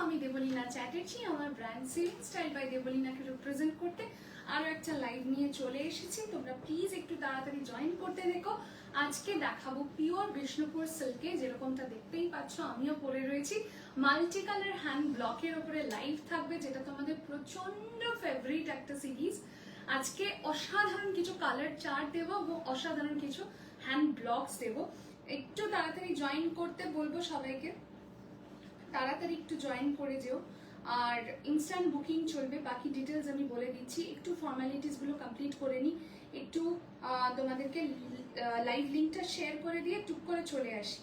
আমি দেবলীনা চ্যাটার্জি আমার brand silk style by দেবলীনাকে রিপ্রেজেন্ট করতে আরো একটা লাইভ নিয়ে চলে এসেছি। তোমরা প্লিজ একটু তাড়াতাড়ি জয়েন করতে দেখো। আজকে দেখাবো পিওর বিষ্ণুপুর সিল্কে, যেরকমটা দেখতেই পাচ্ছ আমিও পরে রয়েছি। মাল্টি কালার হ্যান্ড ব্লকের উপরে লাইভ থাকবে, যেটা তোমাদের প্রচন্ড ফেভারিট একটা সিরিজ। আজকে অসাধারণ কিছু কালার চার্ট দেবো এবং অসাধারণ কিছু হ্যান্ড ব্লকস দেবো। একটু তাড়াতাড়ি জয়েন করতে বলবো সবাইকে, তাড়াতাড়ি একটু জয়েন করে যেও। আর ইনস্ট্যান্ট বুকিং চলবে, বাকি ডিটেলস আমি বলে দিচ্ছি। একটু ফর্মালিটিসগুলো কমপ্লিট করে নিই, একটু তোমাদেরকে লাইভ লিঙ্কটা শেয়ার করে দিয়ে টুক করে চলে আসি।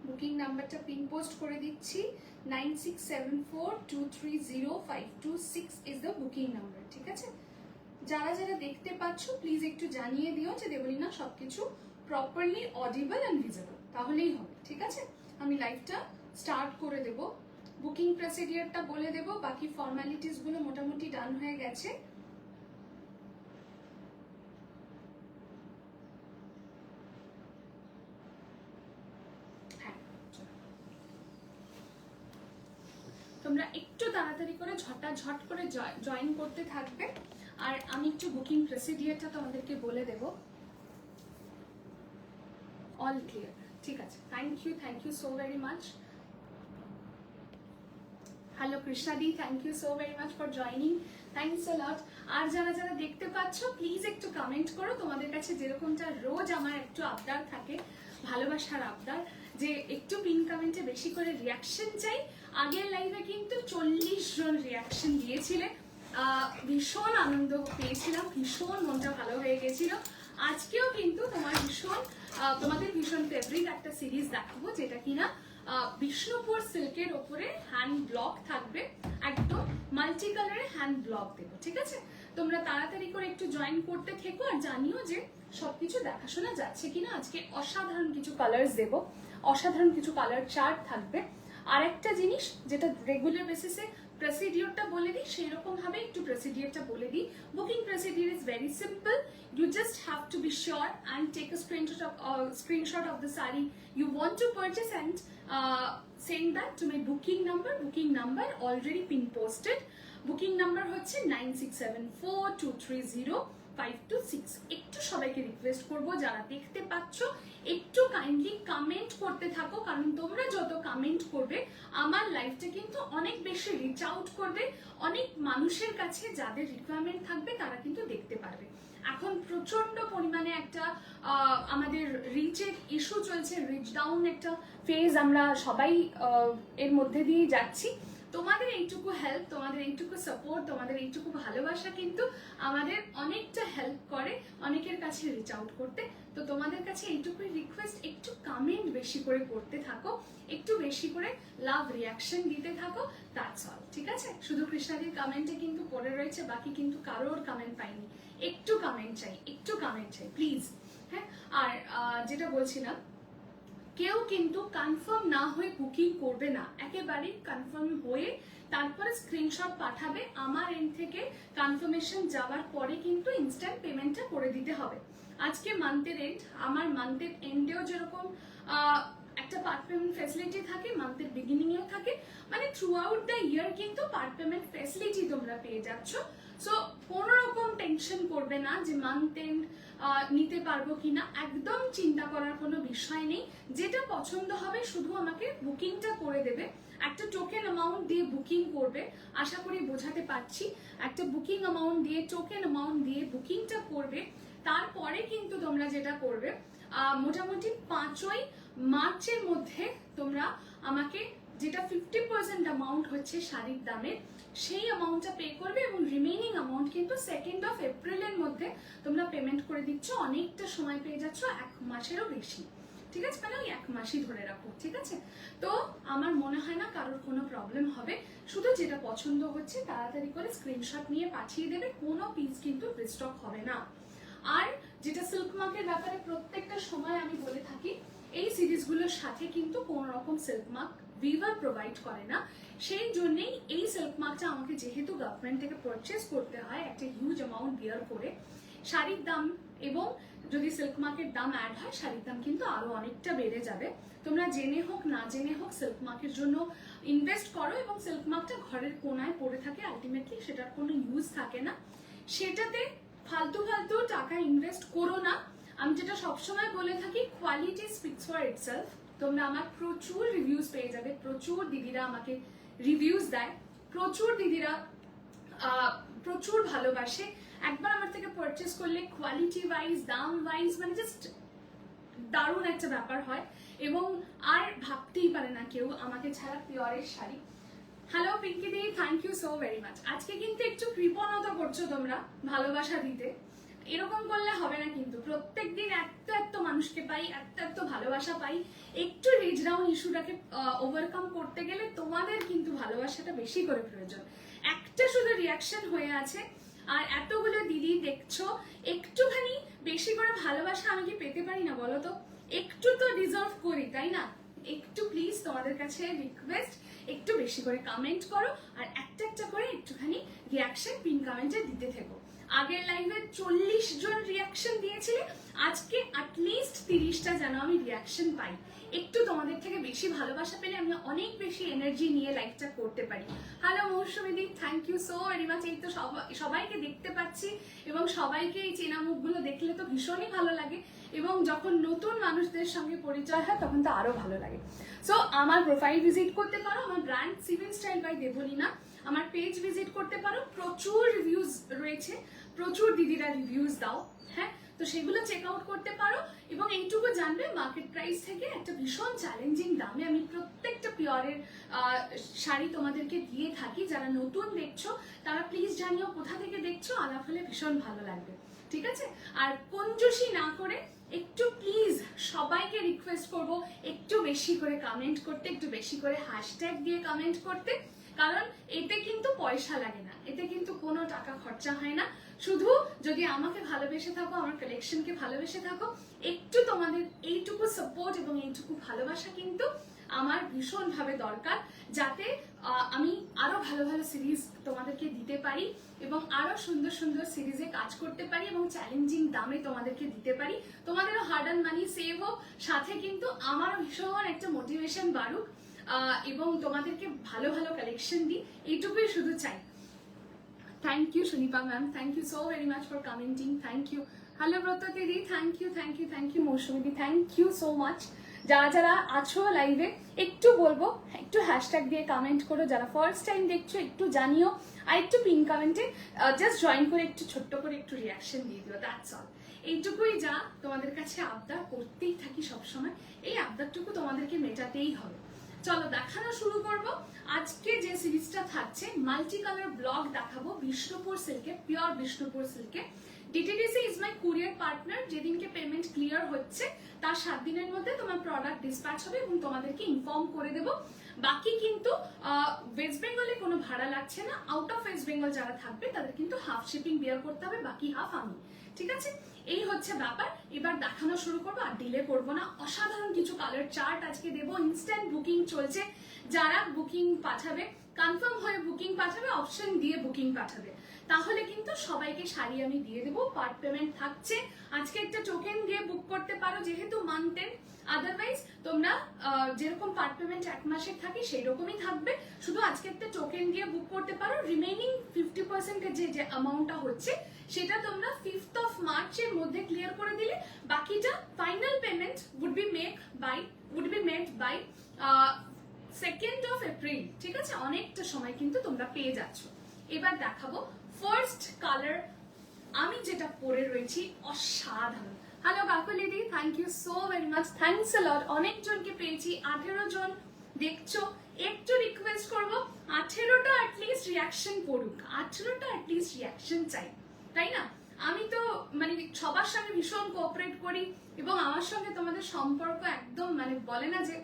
বুকিং নাম্বারটা পিন পোস্ট করে দিচ্ছি, 9674230526 ইজ দ্য বুকিং নাম্বার। ঠিক আছে, যারা যারা দেখতে পাচ্ছ প্লিজ একটু জানিয়ে দিও যে দেবলীনা সবকিছু প্রপারলি অডিবল অ্যান্ড ভিজিবল, তাহলেই হবে। ঠিক আছে, আমি লাইভটা স্টার্ট করে দেব। বুকিং প্রসিডিওরটা বলে দেব, বাকি ফর্মালিটিস গুলো মোটামুটি ডান হয়ে গেছে। তোমরা একটু তাড়াতাড়ি করে ঝট করে জয়েন করতে থাকবে। আর আমি একটু বুকিং প্রসিডিওরটা তোমাদেরকে বলে দেব। অল ক্লিয়ার, ঠিক আছে। Thank you so very much. Hello কৃষ্ণাদি, thank you so very much for joining, thanks a lot. আর যারা যারা দেখতে পাচ্ছ প্লিজ একটু কমেন্ট করো। তোমাদের কাছে যেরকমটা রোজ আমার একটু আবদার থাকে, ভালোবাসার আবদার, যে একটু পিন কমেন্টে বেশি করে রিয়াকশন চাই। আগের লাইভে কিন্তু 40 জন রিয়াকশন দিয়েছিলে, ভীষণ আনন্দ পেয়েছিলাম, ভীষণ মনটা ভালো হয়ে গেছিল। আজকেও কিন্তু তোমাদের ভীষণ ফেভারিট একটা সিরিজ দেখাবো, যেটা কিনা বিষ্ণুপুর সিল্কের ওপরে হ্যান্ড ব্লক থাকবে, একদম মাল্টি কালারের হ্যান্ড ব্লক দেবো। ঠিক আছে, তোমরা তাড়াতাড়ি করে একটু জয়েন করতে থেকো আর জানিও যে সবকিছু দেখাশোনা যাচ্ছে কিনা। আজকে অসাধারণ কিছু কালার্স দেবো, অসাধারণ কিছু কালার চার্ট থাকবে। আর একটা জিনিস যেটা রেগুলার বেসিসে প্রসিডিওরটা বলে দিই, সেই রকম ভাবে একটু প্রসিডিওরটা বলে দিই। Booking procedure is very simple. You just have to be sure and take a screenshot of the saree you want to purchase and send that to my booking number. Booking number already pin posted. Booking number হচ্ছে 9674230526। একটু সবাইকে request করবো, যারা দেখতে পাচ্ছ একটু kindly comment করতে থাকো, কারণ তোমরা যত কমেন্ট করবে আমার লাইফটা কিন্তু অনেক বেশি রিচ আউট করবে অনেক মানুষের কাছে, যাদের রিকোয়ারমেন্ট থাকবে তারা কিন্তু দেখতে পারবে। এখন প্রচন্ড পরিমাণে একটা আমাদের রিচের ইস্যু চলছে, রিচ ডাউন একটা ফেজ আমরা সবাই এর মধ্যে দিয়ে যাচ্ছি। তোমাদের এইটুকু হেল্প, তোমাদের এইটুকু সাপোর্ট, তোমাদের এইটুকু ভালোবাসা কিন্তু আমাদের অনেকটা হেল্প করে অনেকের কাছে রিচ আউট করতে। তো তোমাদের কাছে এইটুকুই রিকোয়েস্ট, একটু কমেন্ট বেশি করে করতে থাকো, একটু বেশি করে লাভ রিয়াকশন দিতে থাকো, দ্যাটস অল। ঠিক আছে, শুধু কৃষ্ণাদির কমেন্টে কিন্তু পড়ে রয়েছে, বাকি কিন্তু কারোর কমেন্ট পাইনি। একটু কমেন্ট চাই প্লিজ। হ্যাঁ, আর যেটা বলছিলাম, কেউ কিন্তু কনফার্ম না হয়ে বুকিং করবে না, একেবারেই কনফার্ম হয়ে তারপরে স্ক্রিনশট পাঠাবে। আমার এন্ড থেকে কনফার্মেশন যাওয়ার পরে কিন্তু ইনস্ট্যান্ট পেমেন্টটা করে দিতে হবে। আজকে মান্থের এন্ড, আমার মান্থের এন্ডেও যেরকম একটা পার্ট পেমেন্ট ফ্যাসিলিটি থাকে, মান্থের বিগিনিং এও থাকে, মানে থ্রু আউট দ্য ইয়ার কিন্তু পার্ট পেমেন্ট ফ্যাসিলিটি তোমরা পেয়ে যাচ্ছ। সো কোনো রকম টেনশন করবে না যে মান্থ এন্ড নিতে পারবো কিনা, একদম চিন্তা করার কোনো বিষয় নেই। যেটা পছন্দ হবে শুধু আমাকে বুকিংটা করে দেবে, একটা টোকেন অ্যামাউন্ট দিয়ে বুকিং করবে। আশা করি বোঝাতে পারছি, একটা বুকিং অ্যামাউন্ট দিয়ে টোকেন অ্যামাউন্ট দিয়ে বুকিংটা করবে। তারপরে কিন্তু তোমরা যেটা করবে, মোটামুটি 5ই মার্চের মধ্যে তোমরা আমাকে যেটা 50% অ্যামাউন্ট হচ্ছে শাড়ির দামের, সেই অ্যামাউন্টটা পে করবে এবং রিমেইনিং অ্যামাউন্ট কিন্তু 2nd অফ এপ্রিলের মধ্যে তোমরা পেমেন্ট করে দিচ্ছ। অনেকটা সময় পেয়ে যাচ্ছ, 1 মাসেরও বেশি, ঠিক আছে? মানে ওই 1 মাসই ধরে রাখো, ঠিক আছে? তো আমার মনে হয় না কারোর কোনো প্রবলেম হবে। শুধু যেটা পছন্দ হচ্ছে তাড়াতাড়ি করে স্ক্রিনশট নিয়ে পাঠিয়ে দেবে, কোনো পিস কিন্তু রিস্টক হবে না। আর যেটা সিল্ক মার্কের ব্যাপারে প্রত্যেকটা সময় আমি বলে থাকি, এই সিরিজগুলোর সাথে কিন্তু কোনো রকম সিল্ক মার্ক ভিভার প্রোভাইড করে না। সেই জন্যই এই সিল্ক মার্কটা আমাকে যেহেতু গভর্নমেন্ট থেকে পারচেস করতে হয় একটা হিউজ অ্যামাউন্ট বিয়ার করে, শাড়ির দাম এবং যদি সিল্ক মার্কের দাম অ্যাড হয় শাড়ির দাম কিন্তু আরো অনেকটা বেড়ে যাবে। তোমরা জেনে হোক না জেনে হোক সিল্ক মার্কের জন্য ইনভেস্ট করো, এবং সিল্ক মার্কটা ঘরের কোনায় পড়ে থাকে, আলটিমেটলি সেটার কোনো ইউজ থাকে না। সেটাতে ফালতু ফালতু টাকা ইনভেস্ট করো না। আমি যেটা সবসময় বলে থাকি, কোয়ালিটি স্পিক্স ফর ইটসেলফ। তোমরা আমার প্রচুর রিভিউজ পেয়ে যাবে, প্রচুর দিদিরা আমাকে রিভিউজ দেয়, প্রচুর দিদিরা প্রচুর ভালোবাসে। একবার আমার থেকে পারচেস করলে কোয়ালিটি ওয়াইজ, দাম ওয়াইজ মানে জাস্ট দারুণ একটা ব্যাপার হয়, এবং আর ভাবতেই পারে না কেউ আমাকে ছাড়া পিওরের শাড়ি। Hello Pinky di, thank you so very much. আজকে কিন্তু একটু কৃপণতা করছো তোমরা ভালোবাসা দিতে, এরকম করলে হবে না কিন্তু। প্রত্যেকদিন এত মানুষকে পাই, এত ভালোবাসা পাই। একটু রিচ ডাউন ইস্যুটাকে ওভারকাম করতে গেলে তোমাদের কিন্তু ভালোবাসাটা বেশি করে প্রয়োজন। একটা শুধু রিয়াকশন হয়ে আছে আর এতগুলো দিদি দেখছো, একটুখানি বেশি করে ভালোবাসা আমি কি পেতে পারি না বলো তো? একটু তো ডিজার্ভ করি, তাই না? একটু প্লিজ তোমাদের কাছে রিকোয়েস্ট, একটু বেশি করে কমেন্ট করো আর একটা করে একটুখানি রিয়াকশন পিন কমেন্টে দিতে থেকো। আগের লাইভে 40 জন রিয়াকশন দিয়েছিলে, আজকে অ্যাটলিস্ট 30টা যেন আমি রিয়াকশন পাই। একটু তোমাদের থেকে বেশি ভালোবাসা পেলে আমি অনেক বেশি এনার্জি নিয়ে লাইভটা করতে পারি। Hello Mousumi the, thank you so very much. এই তো সবাইকে দেখতে পাচ্ছি, এবং সবাইকে এই চেনা মুখগুলো দেখলে তো ভীষণই ভালো লাগে, এবং যখন নতুন মানুষদের সঙ্গে পরিচয় হয় তখন তো আরো ভালো লাগে। সো আমার প্রোফাইল ভিজিট করতে পারো, আমার brand civil style by Deblina, আমার পেজ ভিজিট করতে পারো। প্রচুর রিভিউজ রয়েছে, প্রচুর দিদিরা রিভিউজ দাও, হ্যাঁ, তো সেগুলো চেক আউট করতে পারো। এবং এইটুকু জানবে মার্কেট প্রাইস থেকে একটা ভীষণ চ্যালেঞ্জিং দামে আমি প্রত্যেকটা পিওরের শাড়ি তোমাদেরকে দিয়ে থাকি। যারা নতুন দেখছো তারা প্লিজ জানিও কোথা থেকে দেখছো, আলাপ হলে ভীষণ ভালো লাগবে, ঠিক আছে? আর কঞ্জুসি না করে একটু প্লিজ সবাইকে রিকোয়েস্ট করবো একটু বেশি করে কমেন্ট করতে, একটু বেশি করে হ্যাশট্যাগ দিয়ে কমেন্ট করতে, কারণ এতে কিন্তু পয়সা লাগে না, এতে কিন্তু কোনো টাকা খরচা হয় না। শুধু যদি আমাকে ভালোবেসে থাকো, আমার কালেকশনকে ভালোবেসে থাকো, একটু তোমাদের এইটুকু সাপোর্ট এবং এইটুকু ভালোবাসা কিন্তু আমার ভীষণ ভাবে দরকার, যাতে আমি আরো ভালো ভালো সিরিজ তোমাদেরকে দিতে পারি এবং আরো সুন্দর সুন্দর সিরিজে কাজ করতে পারি এবং চ্যালেঞ্জিং দামে তোমাদেরকে দিতে পারি। তোমাদেরও হার্ড আর্ন মানি সেভ হোক, সাথে কিন্তু আমারও ভীষণ একটা মোটিভেশন বাড়ুক, এবং তোমাদেরকে ভালো ভালো কালেকশন দিই, এইটুকুই শুধু চাই। Thank you Sunipa ma'am, thank you so very much for commenting, thank you. Hello Brata didi, thank you thank you thank you. Mousumi the, thank you so much. যারা যারা আছো লাইভে একটু বলবো একটু হ্যাশট্যাগ দিয়ে কমেন্ট করো, যারা ফার্স্ট টাইম দেখছো একটু জানিও, আর একটু পিন কমেন্টে জাস্ট জয়েন করে একটু ছোট্ট করে একটু রিয়াকশন দিয়ে দিও, দ্যাটস অল। এইটুকুই যা তোমাদের কাছে আবদার করতেই থাকি সবসময়, এই আবদারটুকু তোমাদেরকে মেটাতেই হবে। চলো দেখানো শুরু করব। আজকে যে সিরিজটা থাকছে মাল্টি কালার ব্লগ দেখাবো বিষ্ণুপুর সিল্কে, পিওর বিষ্ণুপুর সিল্কে। DTDC is my courier partner. যেদিনকে পেমেন্ট ক্লিয়ার হচ্ছে তার 7 দিনের মধ্যে তোমার প্রোডাক্ট ডিসপ্যাচ হবে এবং তোমাদেরকে ইনফর্ম করে দেবো। বাকি কিন্তু ওয়েস্ট বেঙ্গলে কোনো ভাড়া লাগছে না। আউট অফ ওয়েস্ট বেঙ্গল যারা থাকবে তাদের কিন্তু হাফ শিপিং বিয়ার করতে হবে, বাকি হাফ আমি, ঠিক আছে? এই হচ্ছে ব্যাপার। এবার দেখানো শুরু করবো, আর ডিলে করবো না। অসাধারণ কিছু কালার চার্ট আজকে দেবো, ইনস্ট্যান্ট বুকিং চলছে। যারা বুকিং পাঠাবে কনফার্ম হয়ে বুকিং পাঠাবে, অপশন দিয়ে বুকিং পাঠাবে, তাহলে কিন্তু সবাইকে শাড়ি আমি দিয়ে দেবো। পার্ট পেমেন্ট থাকছে, আজকে একটা টোকেন দিয়ে বুক করতে পারো যেহেতু মান্থ এন্ড, আদারওয়াইজ তোমরা যেরকম পার্ট পেমেন্ট 1 মাসের থাকে সেই রকমই থাকবে, শুধু আজকে একটা টোকেন দিয়ে বুক করতে পারো। রিমেইনিং 50% যে অ্যামাউন্টটা হচ্ছে সেটা তোমরা 5th of March এর মধ্যে ক্লিয়ার করে দিলে বাকিটা final payment would be made by 2nd of April। ঠিক আছে, অনেকটা সময় কিন্তু তোমরা পেয়ে যাচ্ছ। এবার দেখাবো ফার্স্ট কালার, আমি যেটা পরে রয়েছি অসাধারণ। হ্যালো কাকলিদি, thank you so very much, thanks a lot. অনেকজনকে পেয়েছি, 18 জন দেখছো। একটু রিকোয়েস্ট করবো 18টা অ্যাটলিস্ট রিয়াকশন করুক, 18টা অ্যাটলিস্ট রিয়াকশন চাই, তাই না? আমি তো মানে সবার সঙ্গে ভীষণ কোঅপারেট করি এবং আমার সঙ্গে তোমাদের সম্পর্ক একদম মানে বলে না যে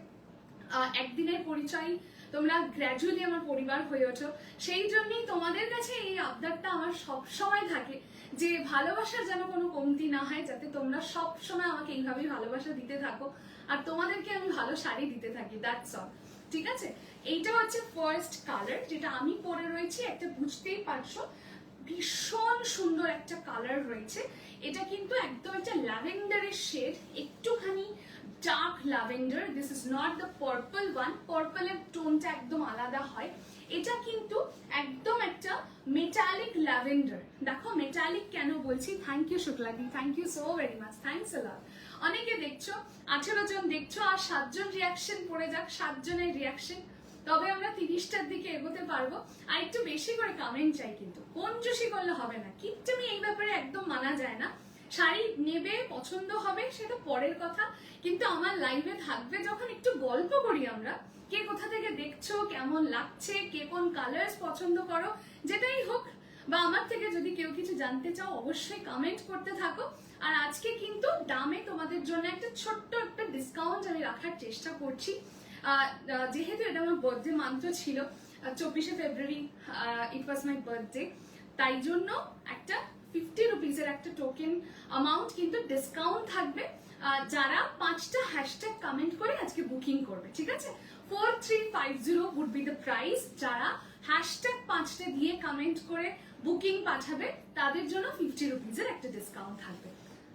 একদিনের পরিচয়, তোমরা গ্র্যাজুয়ালি আমার পরিবার হয়ে ওঠো। সেই জন্যই তোমাদের কাছে এই আবদারটা আমার সব সময় থাকে যে ভালোবাসার যেন কোনো কমতি না হয়, যাতে তোমরা সব সময় আমাকে এইভাবেই ভালোবাসা দিতে থাকো আর তোমাদেরকে আমি ভালো শাড়ি দিতে থাকি, দ্যাটস অল। ঠিক আছে, এইটা হচ্ছে ফার্স্ট কালার যেটা আমি পরে রয়েছি। একটা বুঝতেই পারছো ভীষণ সুন্দর একটা কালার রয়েছে, এটা কিন্তু একদম একটা ল্যাভেন্ডারের শেড, একটুখানি dark lavender. This is not the purple one, পার্পলের টোনটা একদম আলাদা হয়, এটা কিন্তু একদম একটা মেটালিক ল্যাভেন্ডার। দেখো মেটালিক কেন বলছি, থ্যাংক ইউ শুক্লাদি, thank you so very much, thanks a lot. অনেকে দেখছো, 18 জন দেখছো, আর 7 জন রিয়াকশন পড়ে যাক, 7 জনের রিয়াকশন, তবে আমরা 30টার দিকে এগোতে পারবো। আর একটু বেশি করে কমেন্ট চাই, কিন্তু কঞ্জুসি করলে হবে না, কিপটেমি এই ব্যাপারে একদম মানা যায় না। শাড়ি নেবে, পছন্দ হবে সেটা পরের কথা, কিন্তু আমার লাইভে থাকবে যখন একটু গল্প করি আমরা, কে কোথা থেকে দেখছো, কেমন লাগছে, কে কোন কালার্স পছন্দ করো, যেটাই হোক, বা আমার থেকে যদি কেউ কিছু জানতে চাও অবশ্যই কমেন্ট করতে থাকো। আর আজকে কিন্তু দামে তোমাদের জন্য একটা ছোট্ট একটা ডিসকাউন্ট আমি রাখার চেষ্টা করছি, যেহেতু এটা আমার বার্থডে মান্থ ছিল, 24শে ফেব্রুয়ারি ইট ওয়াজ মাই বার্থডে, তাই জন্য একটা 50 রুপিসের একটা টোকেন অ্যামাউন্ট কিন্তু ডিসকাউন্ট থাকবে যারা 5টা হ্যাশট্যাগ কমেন্ট করে আজকে বুকিং করবে। ঠিক আছে, 4350 would be the price। যারা হ্যাশট্যাগ 5টা দিয়ে কমেন্ট করে বুকিং পাঠাবে তাদের জন্য 50 রুপিসের একটা ডিসকাউন্ট থাকবে।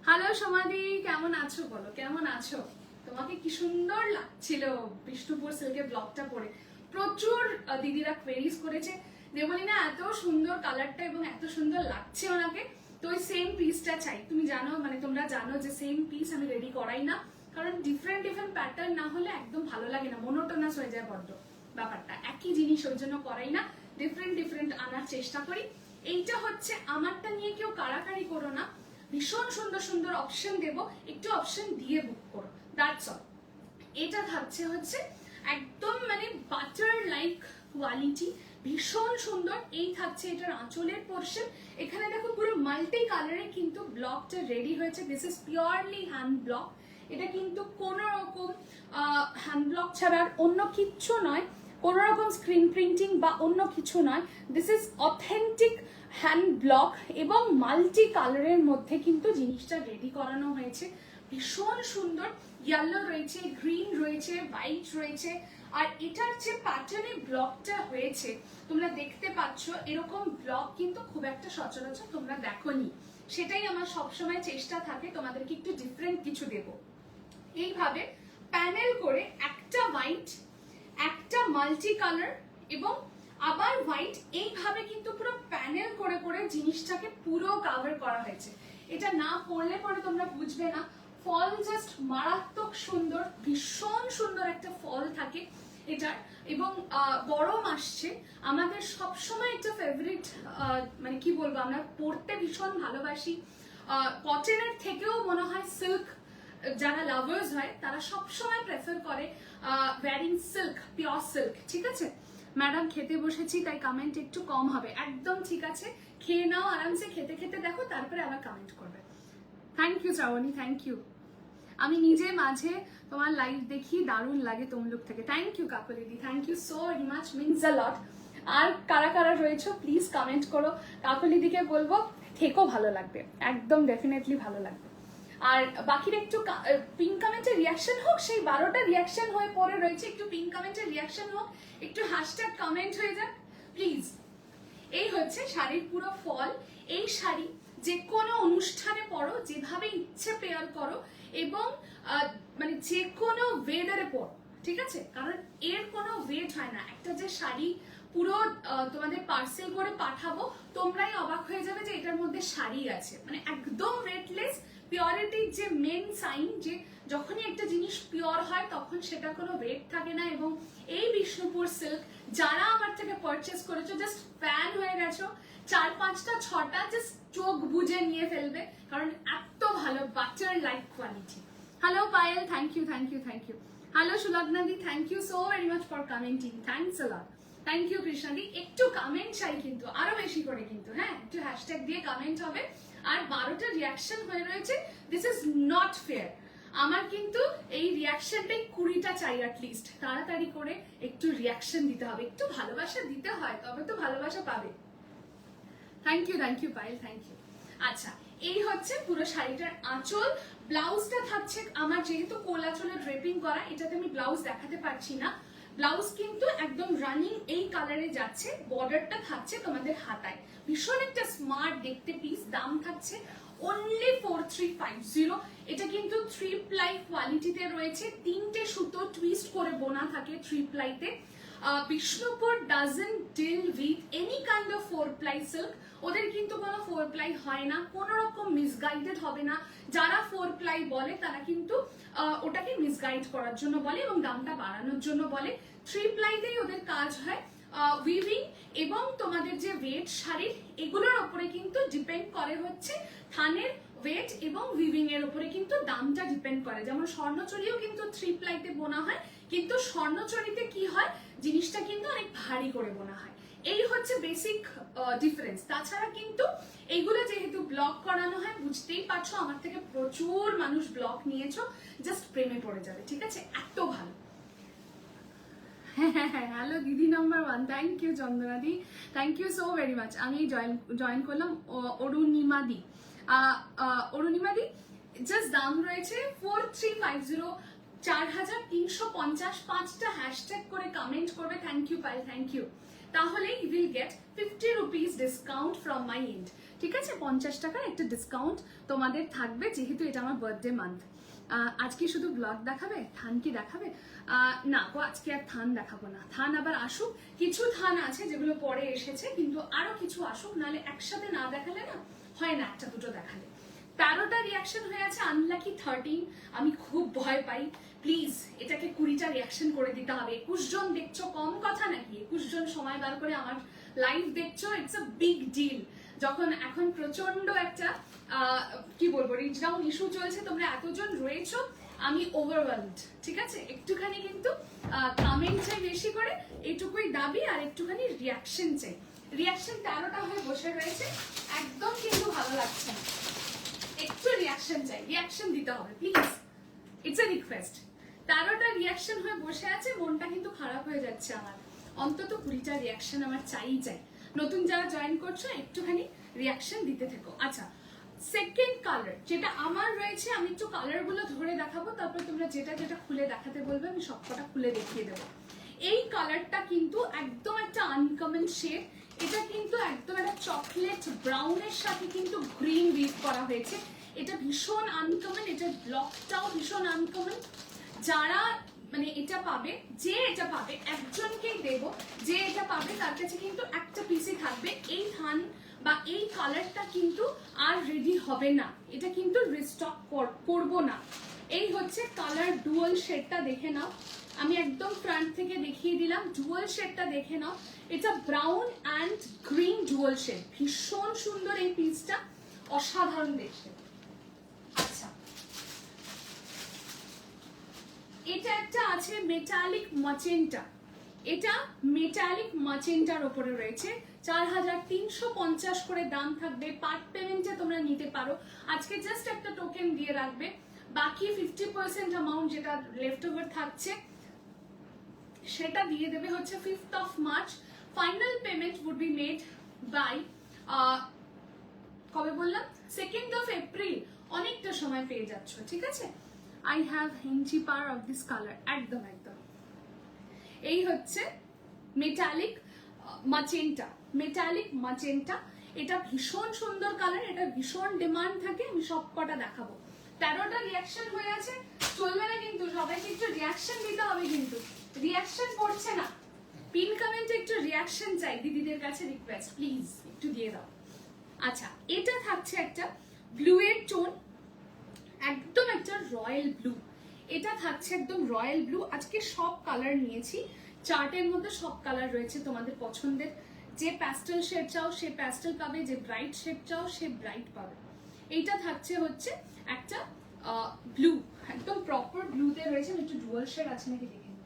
হ্যালো সমাধি, কেমন আছো বলো, কেমন আছো? তোমাকে কি সুন্দর লাগছিল বিষ্ণুপুর সিল্কের ব্লগটা পরে, প্রচুর দিদিরা কোয়েরিজ করেছে যে বলি না এত সুন্দর কালারটা এবং এত সুন্দর লাগছে ওনাকে, তো ওই সেম পিসটা চাই। তুমি জানো, মানে তোমরা জানো যে সেম পিস আমি রেডি করাই না, কারণ ডিফারেন্ট প্যাটার্ন না হলে একদম ভালো লাগে না, মোনোটোনাস হয়ে যায় বড্ড ব্যাপারটা, একই জিনিস ওই জন্য করাই না, ডিফারেন্ট আনার চেষ্টা করি। এইটা হচ্ছে আমারটা নিয়ে কেউ কাড়াকাড়ি করো না, ভীষণ সুন্দর সুন্দর অপশন দেব, একটু অপশন দিয়ে বুক করো, দ্যাটস অল। এটা থাকছে হচ্ছে একদম মানে বাটার লাইক কোয়ালিটি, ভীষণ সুন্দর। এই থাকছে এটার আঁচলের পোর্শন, এখানে দেখো পুরো মাল্টি কালারে কিন্তু ব্লকটা রেডি হয়েছে। This is purely hand block, এটা কিন্তু কোনো রকম হ্যান্ড ব্লক ছাড়া আর অন্য কিচ্ছু নয়, কোনো রকম স্ক্রিন প্রিন্টিং বা অন্য কিছু নয়। This is authentic hand block এবং মাল্টি কালারের মধ্যে কিন্তু জিনিসটা রেডি করানো হয়েছে, ভীষণ সুন্দর। ইয়েলো রয়েছে, গ্রিন রয়েছে, হোয়াইট রয়েছে, আর এটার যে প্যাটার্নে ব্লকটা হয়েছে তোমরা দেখতে পাচ্ছ, এরকম ব্লক কিন্তু খুব একটা সচরাচর তোমরা দেখোনি, সেটাই আমার সবসময় চেষ্টা থাকে তোমাদেরকে একটু ডিফারেন্ট কিছু দেব। এইভাবে প্যানেল করে একটা হোয়াইট, একটা মাল্টি কালার এবং আবার হোয়াইট, এইভাবে কিন্তু পুরো প্যানেল করে করে জিনিসটাকে পুরো কভার করা হয়েছে। এটা না পড়লে পরে তোমরা বুঝবে না। ফল জাস্ট মারাত্মক সুন্দর, ভীষণ সুন্দর একটা ফল থাকে এটার, এবং গরম আসছে, আমাদের সবসময় একটা ফেভারিট, মানে কি বলবো, আমরা পরতে ভীষণ ভালোবাসি, কটনের থেকেও মনে হয় সিল্ক, যারা লাভার্স হয় তারা সবসময় প্রেফার করে ওয়্যারিং সিল্ক, পিওর সিল্ক। ঠিক আছে ম্যাডাম, খেতে বসেছি তাই কমেন্ট একটু কম হবে, একদম ঠিক আছে, খেয়ে নাও আরামসে, খেতে খেতে দেখো, তারপরে আবার কমেন্ট করবে। Thank you Srabani, thank you. আমি নিজে মাঝে তোমার লাইভ দেখি, দারুণ লাগে তমলুক থেকে। থ্যাংক ইউ কাকলিদি, thank you so very much, means a lot. আর কারা কারা রয়েছো প্লিজ কমেন্ট করো, কাকলিদিকে বলবো থেকো, ভালো লাগবে, একদম ডেফিনেটলি ভালো লাগবে। আর বাকির একটু পিঙ্ক কমেন্টের রিয়াকশন হোক, সেই 12টা রিয়াকশন হয়ে পড়ে রয়েছে, একটু পিঙ্ক কমেন্টের রিয়াকশন হোক, একটু হ্যাশট্যাগ কমেন্ট হয়ে যাক প্লিজ। এই হচ্ছে শাড়ির পুরো ফল। এই শাড়ি যে কোনো অনুষ্ঠানে পরো, যেভাবে ইচ্ছে পেয়ার করো, এবং মানে যে কোনো ওয়েদারে পরো, ঠিক আছে? কারণ এর কোনো ওয়েট হয় না। একটা যে শাড়ি পুরো তোমাদের পার্সেল করে পাঠাবো, তোমরাই অবাক হয়ে যাবে যে এটার মধ্যে শাড়ি আছে, মানে একদম ওয়েটলেস। পিওরিটির যে মেন সাইন, যে যখনই একটা জিনিস পিওর হয় তখন সেটা কোনো ওয়েট থাকে না। এবং এই বিষ্ণুপুর সিল্ক যারা আমার থেকে পারচেস করেছো, জাস্ট ফ্যান হয়ে গেছো। 4-5টা 6টা জাস্ট চোখ বুজে নিয়ে ফেলবে, কারণ এত ভালো butter like quality. Hello Payel, thank you thank you thank you. Hello সুলগ্নাদি, thank you so very much for commenting, thanks a lot. Thank you কৃষ্ণাদি। একটু কমেন্ট চাই কিন্তু, আরো বেশি করে কিন্তু, হ্যাঁ একটু হ্যাশট্যাগ দিয়ে কমেন্ট হবে। আর 12টা রিয়াকশন হয়ে রয়েছে, দিস ইজ নট ফেয়ার। আমার কিন্তু এই রিয়াকশনটাই 20টা চাই অ্যাটলিস্ট। তাড়াতাড়ি করে একটু রিয়াকশন দিতে হবে, একটু ভালোবাসা দিতে হয়, তবে তো ভালোবাসা পাবে। Thank you Payel, thank you. আচ্ছা, এই হচ্ছে পুরো শাড়িটার আঁচল। ব্লাউজটা থাকছে আমার, যেহেতু কোল আঁচলে ড্রেপিং করা, এটাতে আমি ব্লাউজ দেখাতে পারছি না। ব্লাউজ কিন্তু একদম রানিং এই কালারে যাচ্ছে, বর্ডারটা থাকছে তোমাদের হাতায়। ভীষণ একটা স্মার্ট দেখতে পিস। দাম থাকছে অনলি 4350। এটা কিন্তু 3 প্লাই কোয়ালিটিতে রয়েছে, 3টে সুতো টুইস্ট করে বোনা থাকে 3 প্লাইতে। Bishnupur doesn't deal with any kind of 4 ply silk. ওদের কিন্তু কোনো 4 প্লাই হয় না, কোনো রকম মিসগাইডেড হবে না। যারা 4 প্লাই বলে তারা কিন্তু ওটাকে মিসগাইড করার জন্য বলে এবং দামটা বাড়ানোর জন্য বলে। 3 প্লাইতেই ওদের কাজ হয়। উইভিং এবং তোমাদের যে ওয়েট শাড়ির, এগুলোর উপরে কিন্তু ডিপেন্ড করে হচ্ছে থানের ওয়েট এবং উইভিং এর উপরে কিন্তু দামটা ডিপেন্ড করে। যেমন স্বর্ণচুরিও কিন্তু 3 প্লাইতে বোনা হয়, কিন্তু স্বর্ণচুরিতে কি হয়, জিনিসটা কিন্তু অনেক ভারী করে বোনা হয়। এই হচ্ছে বেসিক ডিফারেন্স। তাছাড়া কিন্তু এইগুলো যেহেতু ব্লক করানো হয়, বুঝতেই পারছো আমার থেকে প্রচুর মানুষ ব্লক নিয়েছো, জাস্ট প্রেমে পড়ে যাবে, ঠিক আছে? এত ভালো। হ্যালো দিদি নাম্বার 1, থ্যাংক ইউ চন্দনাদি, thank you so very much. আমি জয়েন করলাম। অরুণিমাদি, অরুণিমাদি জাস্ট দাম রয়েছে 4350, 4350। 5টা হ্যাশট্যাগ করে কমেন্ট করবে, thank you Payel, thank you. তাহলে you will get 50 rupees discount from my end, ঠিক আছে? 50 টাকার একটা ডিসকাউন্ট তোমাদের থাকবে, যেহেতু এটা আমার বার্থডে মান্থ। আজকে শুধু ব্লগ দেখাবে, থান কি দেখাবে? না গো, আজকে আর থান দেখাবো না। থান আবার আসুক, কিছু থান আছে যেগুলো পরে এসেছে, কিন্তু আরো কিছু আসুক, নাহলে একসাথে না দেখালে না হয় না, একটা দুটো দেখালে। 13টা রিয়াকশন হয়ে আছে, আনলাকি 13। আমি খুব ভয় পাই, প্লিজ এটাকে 20টা রিয়াকশন করে দিতে হবে। 21 জন দেখছো, কম কথা নাকি? 21 জন সময় বার করে আমার লাইভ দেখছো, ইটস আ বিগ ডিল। যখন এখন প্রচন্ড একটা কি বলবো, রিচ ডাউন ইস্যু চলছে, তোমরা এতজন রয়েছো, আমি ওভারওয়েলড, ঠিক আছে? একটুখানি কিন্তু কমেন্ট চাই বেশি করে, এইটুকুই দাবি। আর একটুখানি রিয়াকশন চাই। রিয়াকশন 13টা হয়ে বসে রয়েছে, একদম কিন্তু ভালো লাগছে না। একটু রিয়াকশন চাই, রিয়াকশন দিতে হবে প্লিজ, ইটস এ রিকোয়েস্ট। 13টা রিয়াকশন হয়ে বসে আছে, মনটা কিন্তু খারাপ হয়ে যাচ্ছে আমার। অন্তত 20টা রিয়াকশন আমার চাই। নতুন যারা জয়েন করছো, একটুখানি রিয়াকশন দিতে থেকো। আচ্ছা, সেকেন্ড কালার যেটা আমার রয়েছে, আমি একটু কালার গুলো ধরে দেখাবো, তারপর তোমরা যেটা যেটা খুলে দেখাতে বলবে আমি সবকটা খুলে দেখিয়ে দেবো। এই কালারটা কিন্তু একদম একটা আনকমন শেড। এটা কিন্তু একদম একটা চকলেট ব্রাউনের সাথে কিন্তু গ্রিন উইভ করা হয়েছে। এটা ভীষণ আনকমন, এটার ব্লকটাও ভীষণ আনকমন। যারা মানে এটা পাবে, যে এটা পাবে, একজনকেই দেবো, যে এটা পাবে তার কাছে কিন্তু একটা পিসই থাকবে। এই থান বা এই কালারটা কিন্তু আর রেডি হবে না, এটা কিন্তু রিস্টক করবো না। এই হচ্ছে কালার ডুয়াল শেডটা, দেখে নাও। আমি একদম ফ্রন্ট থেকে দেখিয়ে দিলাম, ডুয়াল শেডটা দেখে নাও। এটা brown and green dual shade, ভীষণ সুন্দর এই পিসটা, অসাধারণ দেখতে। আচ্ছা, এটা একটা আছে মেটালিক ম্যাজেন্টা। এটা মেটালিক ম্যাজেন্টার উপরে রয়েছে, 4350 করে দাম থাকবে। পার্ট পেমেন্টে তোমরা নিতে পারো। আজকে জাস্ট একটা টোকেন দিয়ে রাখবে, বাকি 50% অ্যামাউন্ট যেটা লেফট ওভার থাকছে সেটা দিয়ে দেবে হচ্ছে 5th of March। Final payment would be made by কবে বললাম, 2nd of April অনেকটা সময় পেয়ে যাচ্ছ, ঠিক আছে। আই হ্যাভ হিঞ্চি পার অফ দিস কালার, একদম একদম। এই হচ্ছে মেটালিক মাচেন্টা, মেটালিক মাচেন্টা। এটা ভীষণ সুন্দর কালার, এটা ভীষণ ডিমান্ড থাকে। আমি সব কটা দেখাবো। 13টা রিয়াকশন হয়ে আছে, চলবে না কিন্তু, সবাইকে একটু রিয়াকশন দিতে হবে কিন্তু। রিয়াকশন পড়ছে না, পিন কমেন্টে একটু রিয়াকশন চাই, দিদিদের কাছে রিকোয়েস্ট, প্লিজ একটু দিয়ে দাও। আচ্ছা, এটা থাকছে একটা ব্লু এর টোন, একদম একটা রয়্যাল ব্লু। এটা থাকছে একদম রয়্যাল ব্লু। আজকে সব কালার নিয়েছি, চার্টের মধ্যে সব কালার রয়েছে তোমাদের পছন্দের। যে প্যাস্টেল শেড চাও সে প্যাস্টেল পাবে, যে ব্রাইট শেড চাও সে ব্রাইট পাবে। এইটা থাকছে হচ্ছে একটা ব্লু, একদম প্রপার ব্লুতে রয়েছে। আমি একটু ডুয়াল শেড আছে নাকি দেখে নিই।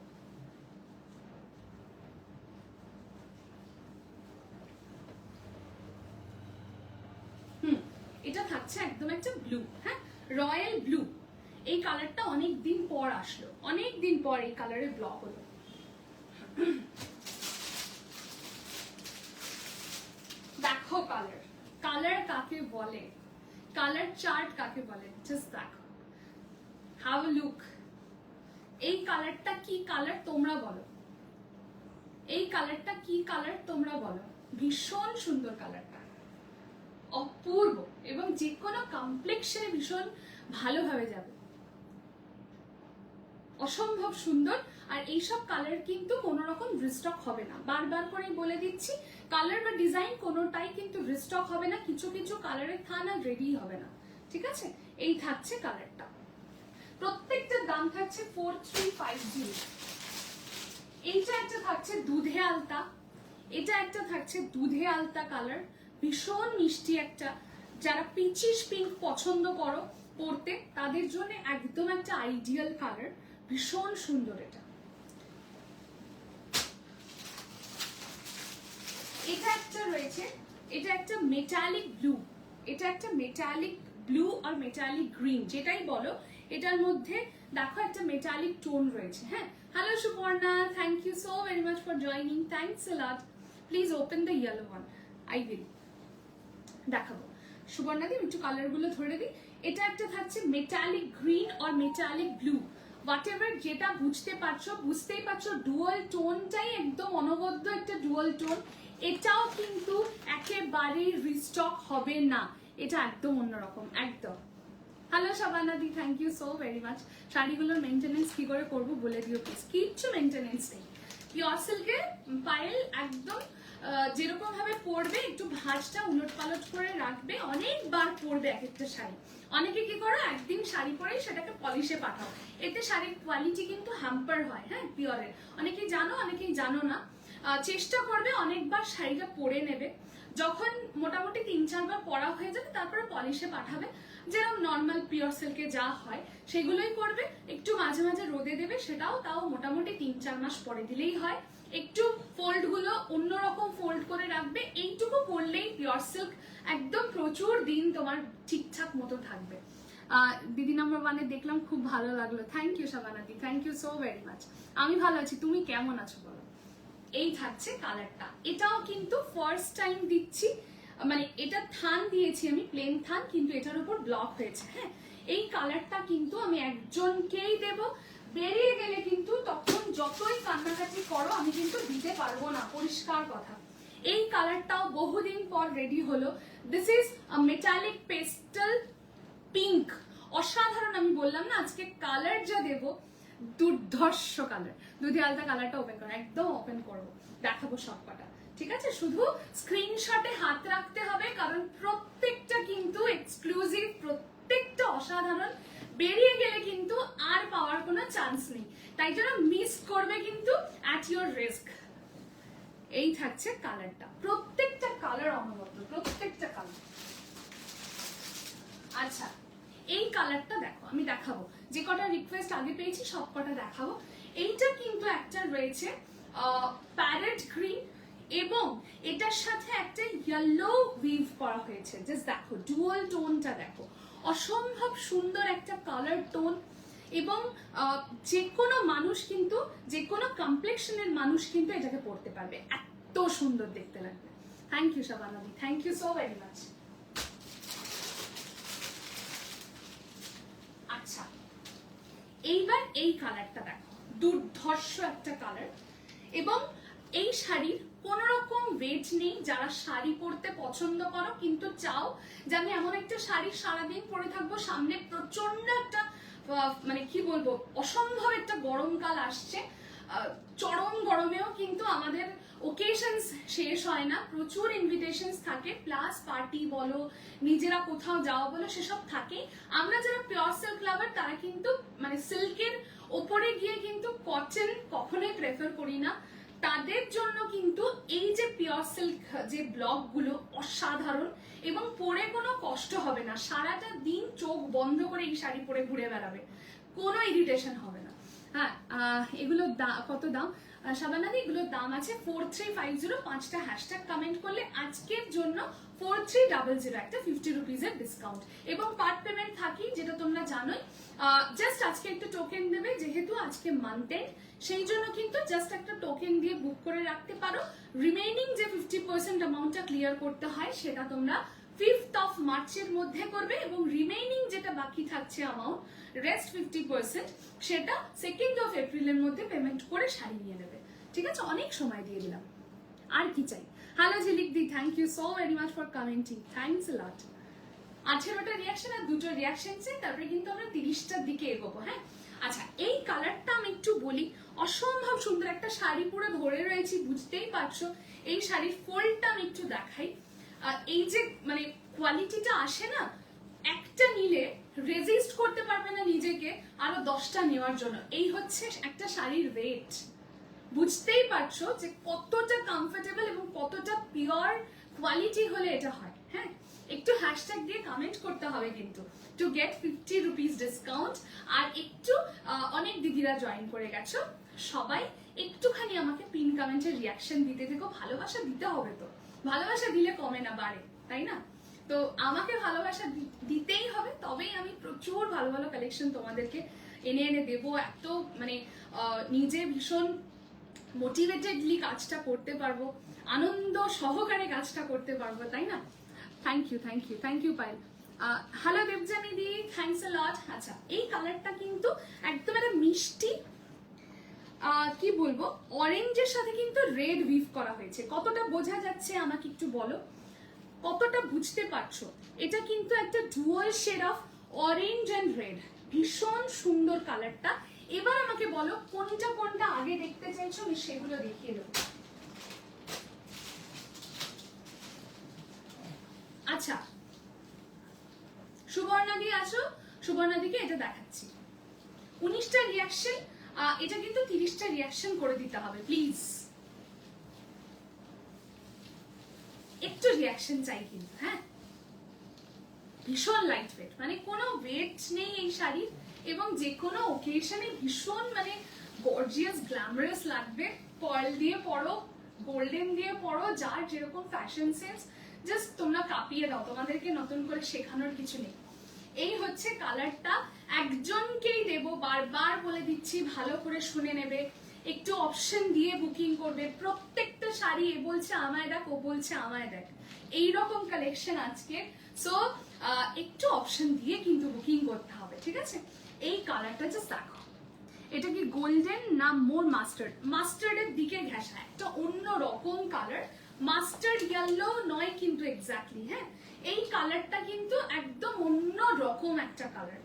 এটা থাকছে একদম একটা ব্লু, হ্যাঁ, রয়্যাল ব্লু। এই কালারটা অনেক দিন পর আসলো, অনেক দিন পর এই কালারের ব্লগ হলো। দেখো কালার, কালার কাকে বলে, কালার চার্ট কাকে বলে, জাস্ট দেখো, হ্যাভ আ লুক। এই কালারটা কি কালার তোমরা বলো, এই কালারটা কি কালার তোমরা বলো। ভীষণ সুন্দর কালারটা, অপূর্ব, এবং যে কোনো কমপ্লেক্সনে ভীষণ ভালোভাবে যাবে, অসম্ভব সুন্দর। আর এইসব কালার কিন্তু কোনো রকম রিস্টক হবে না, বারবার করেই বলে দিচ্ছি, কালার বা ডিজাইন কোনোটাই কিন্তু রিস্টক হবে না। কিছু কিছু কালারের থান আর রেডি হবে না, ঠিক আছে। এই থাকছে কালারটা, প্রত্যেকটার দাম থাকছে 4350। এইটা একটা থাকছে দুধে আলতা, এটা একটা থাকছে দুধে আলতা কালার, ভীষণ মিষ্টি একটা। যারা পিচিশ পিঙ্ক পছন্দ করো পরতে, তাদের জন্য একদম একটা আইডিয়াল কালার, ভীষণ সুন্দর এটা। এটা একটা রয়েছে, এটা একটা মেটালিক ব্লু, এটা একটা মেটালিক ব্লু আর মেটালিক গ্রিন, যেটাই বলো। এটার মধ্যে দেখো একটা মেটালিক টোন রয়েছে, হ্যাঁ। Hello Suparna, thank you so very much for joining, thanks a lot. Please open the yellow one, I will দেখাবো। সুবর্ণা দি একটু কালার গুলো ধরে দিই। এটা একটা থাকছে মেটালিক গ্রিন আর মেটালিক ব্লু, হোয়াট এভার, যেটা বুঝতে পারছো, বুঝতেই পারছো ডুয়াল টোনটাই একদম অনবদ্য একটা ডুয়াল টোন। এটাও কিন্তু একেবারেই রিস্টক হবে না, এটা একদম অন্যরকম একদম। Hello Shabana di, thank you so very much. শাড়িগুলোর মেনটেনেন্স কি করে করবো বলে দিও প্লিজ। কিচ্ছু মেনটেনেন্স নেই, পিওর সিল্কের পায়েল একদম যেরকম ভাবে পরবে, একটু ভাঁজটা উলট পালট করে রাখবে, অনেকবার পরবে এক একটা শাড়ি। অনেকে কি করো, একদিন শাড়ি পরে সেটাকে পলিশে পাঠাও, এতে শাড়ির কোয়ালিটি কিন্তু হ্যাম্পার হয়, হ্যাঁ, পিওরের। অনেকেই জানো, অনেকেই জানো না। চেষ্টা করবে অনেকবার শাড়িটা পরে নেবে, যখন মোটামুটি 3-4 বার পরা হয়ে যাবে তারপরে পলিশে পাঠাবে, যেরকম নর্মাল পিওর সিল্কে যা হয় সেগুলোই করবে। একটু মাঝে মাঝে রোদে দেবে, সেটাও তাও মোটামুটি 3-4 মাস পরে দিলেই হয়। একটু ফোল্ড গুলো অন্যরকম ফোল্ড করে রাখবে, এইটুকু পরলেই পিওর সিল্ক একদম প্রচুর দিন তোমার ঠিকঠাক মতো থাকবে। দিদি নাম্বার 1-এ দেখলাম, খুব ভালো লাগলো, থ্যাংক ইউ শাবানাদি, thank you so very much. আমি ভালো আছি, তুমি কেমন আছো বলো। এই থাকছে কালারটা, এটাও কিন্তু ফার্স্ট টাইম দিচ্ছি, মানে এটা থান দিয়েছি আমি, প্লেন থান, কিন্তু এটার উপর ব্লক হয়েছে, হ্যাঁ। এই কালারটা কিন্তু আমি একজনকেই দেব, বেরিয়ে গেলে কিন্তু তখন যতই কান্নাকাটি করো আমি কিন্তু দিতে পারবো না, পরিষ্কার কথা। এই কালারটাও বহুদিন পর রেডি হলো। This is metallic pastel pink, অসাধারণ। আমি বললাম না আজকে কালার যা দেবো, দুর্ধর্ষ কালার। দুধে আলতা কালারটা ওপেন করো, একদম ওপেন করবো, দেখাবো সব কটা, ঠিক আছে। শুধু স্ক্রিনশটে হাত রাখতে হবে, কারণ প্রত্যেকটা কিন্তু এক্সক্লুসিভ, প্রত্যেকটা অসাধারণ। বেরিয়ে গেলে কিন্তু আর পাওয়ার কোনো চান্স নেই, তাই জন্য মিস করবে কিন্তু অ্যাট ইউর রিস্ক। এই থাকছে কালারটা, প্রত্যেকটা কালার অনবদ্য, প্রত্যেকটা কালার। আচ্ছা, এই কালারটা দেখো, আমি দেখাবো, যে কটা রিকোয়েস্ট আগে পেয়েছি সব কটা দেখাবো। এইটা কিন্তু একটা রয়েছে প্যারেট গ্রিন, এবং এটার সাথে একটা ইয়েলো উইভ করা হয়েছে, জাস্ট দেখো ডুয়াল টোনটা দেখো, অসম্ভব সুন্দর একটা কালার টোন। এবং যে কোনো মানুষ কিন্তু, যে কোনো কমপ্লেক্সনের মানুষ কিন্তু এটাকে পরতে পারবে, এত সুন্দর দেখতে লাগবে। থ্যাংক ইউ শাবানাদি, thank you so very much. এইবার এই কালারটা দেখো, দুর্ধর্ষ একটা কালার। এবং এই শাড়ির কোন রকম ওয়েট নেই। যারা শাড়ি পরতে পছন্দ করো কিন্তু চাও যে আমি এমন একটা শাড়ি সারাদিন পরে থাকবো, সামনে প্রচন্ড একটা মানে কি বলবো অসম্ভব একটা গরমকাল আসছে, চরম গরমেও কিন্তু আমাদের ওকেশনস শেষ হয় না, প্রচুর ইনভিটেশনস থাকে, প্লাস পার্টি বলো নিজেরা কোথাও যাওয়া বলো সেসব থাকে। আমরা যারা পিওর সিল্ক লাভার তারা কিন্তু মানে সিল্কের ওপরে গিয়ে কিন্তু কটন কখনোই প্রেফার করি না। তাদের জন্য কিন্তু এই যে পিওর সিল্ক যে ব্লক গুলো অসাধারণ, এবং পরে কোনো কষ্ট হবে না, সারাটা দিন চোখ বন্ধ করে এই শাড়ি পরে ঘুরে বেড়াবে, কোনো ইরিটেশন হবে না। হ্যাঁ, এগুলোর কত দাম শাবানাদি? এগুলোর দাম আছে 4350। 5টা হ্যাশট্যাগ কমেন্ট করলে আজকের জন্য 4300 একটা 50 রুপিজের ডিসকাউন্ট, এবং পার্ট পেমেন্ট থাকি যেটা তোমরা জানোই। জাস্ট আজকে একটা টোকেন দেবে, যেহেতু আজকে মান্থ এন্ড সেই জন্য কিন্তু জাস্ট একটা টোকেন দিয়ে বুক করে রাখতে পারো। রিমেইনিং যে 50% অ্যামাউন্টটা ক্লিয়ার করতে হয় সেটা তোমরা 5th অফ মার্চের মধ্যে করবে, এবং রিমেইনিং যেটা বাকি থাকছে অ্যামাউন্ট রেস্ট 50% সেটা 2nd অফ এপ্রিলের মধ্যে পেমেন্ট করে শাড়ি নিয়ে নেবে। ঠিক আছে, অনেক সময় দিয়ে দিলাম, আর কি চাই। Hello Jhilik di, thank you so very much for commenting, thanks a lot. 18টা রিয়াকশন আর 2টো রিয়াকশন চাই, তারপরে কিন্তু আমরা 30টার দিকে এগোবো। হ্যাঁ, আচ্ছা এই কালারটা আমি একটু বলি, অসম্ভব সুন্দর একটা শাড়ি পুরো ধরে রয়েছি, বুঝতেই পারছো। এই শাড়ির ফোল্ডটা আমি একটু দেখাই। এই যে মানে কোয়ালিটিটা আসে না, একটা নিলে রেজিস্ট করতে পারবে না নিজেকে আরো 10টা নেওয়ার জন্য। এই হচ্ছে একটা শাড়ির রেট, বুঝতেই পারছো যে কতটা কমফোর্টেবল এবং কতটা পিওর কোয়ালিটি হলে এটা হয়। হ্যাঁ, একটু হ্যাশট্যাগ দিয়ে কমেন্ট করতে হবে কিন্তু টু গেট 50 রুপিস ডিসকাউন্ট। আর একটু অনেক দিদিরা জয়েন করে গেছো, সবাই একটুখানি আমাকে পিন কমেন্টের রিয়াকশন দিতে থেকো, ভালোবাসা দিতে হবে তো, ভালোবাসা দিলে কমে না বাড়ে, তাই না? তো আমাকে ভালোবাসা দিতেই হবে, তবেই আমি প্রচুর ভালো ভালো কালেকশন তোমাদেরকে এনে এনে দেবো। এত মানে নিজে ভীষণ মোটিভেটেডলি কাজটা করতে পারবো, আনন্দ সহকারে কাজটা করতে পারবো, তাই না? Thank you thank you thank you Payel. Hello Debjani di, thanks a lot. আচ্ছা এই কালারটা কিন্তু একদম একটা মিষ্টি কি বলবো অরেঞ্জের সাথে কিন্তু রেড উইভ করা হয়েছে। কতটা বোঝা যাচ্ছে আমাকে একটু বলো, কতটা বুঝতে পারছো? এটা কিন্তু একটা dual shade of orange and red, ভীষণ সুন্দর কালারটা। এবার আমাকে বলো কোনটা কোনটা আগে দেখতে চাইছো, আমি সেগুলো দেখিয়ে দেবো। আচ্ছা সুবর্ণাদি আছো, সুবর্ণাদিকে এটা দেখাচ্ছি। 19টা রিয়াকশন, এটা কিন্তু 30টা রিয়াকশন করে দিতে হবে প্লিজ, একটু রিয়াকশন চাই কিন্তু। হ্যাঁ, ভীষণ লাইট ওয়েট, মানে কোনো ওয়েট নেই এই শাড়ির, এবং যে কোনো ওকেশনে ভীষণ মানে গর্জিয়াস গ্ল্যামারাস লাগবে। পার্ল দিয়ে পরো, গোল্ডেন দিয়ে পরো, যার যেরকম ফ্যাশন সেন্স জাস্ট তোমরা কাঁপিয়ে দাও, তোমাদেরকে নতুন করে শেখানোর কিছু নেই। এই হচ্ছে কালারটা, একজনকেই দেবো, বারবার বলে দিচ্ছি, ভালো করে শুনে নেবে, একটু অপশন দিয়ে বুকিং করবে। প্রত্যেকটা শাড়ি এ বলছে আমায় দেখ, ও বলছে আমায় দেখ, এইরকম কালেকশন আজকে। সো একটু অপশন দিয়ে কিন্তু বুকিং করতে হবে, ঠিক আছে? এই কালারটা জাস্ট দেখো, এটা কি গোল্ডেন না মোর মাস্টার্ড? মাস্টার্ডের দিকে ঘেঁষা, একটা অন্য রকম কালার, মাস্টার্ড ইয়েলো নয় কিন্তু এক্স্যাক্টলি। হ্যাঁ, এই কালারটা কিন্তু একদম অন্য রকম একটা কালার,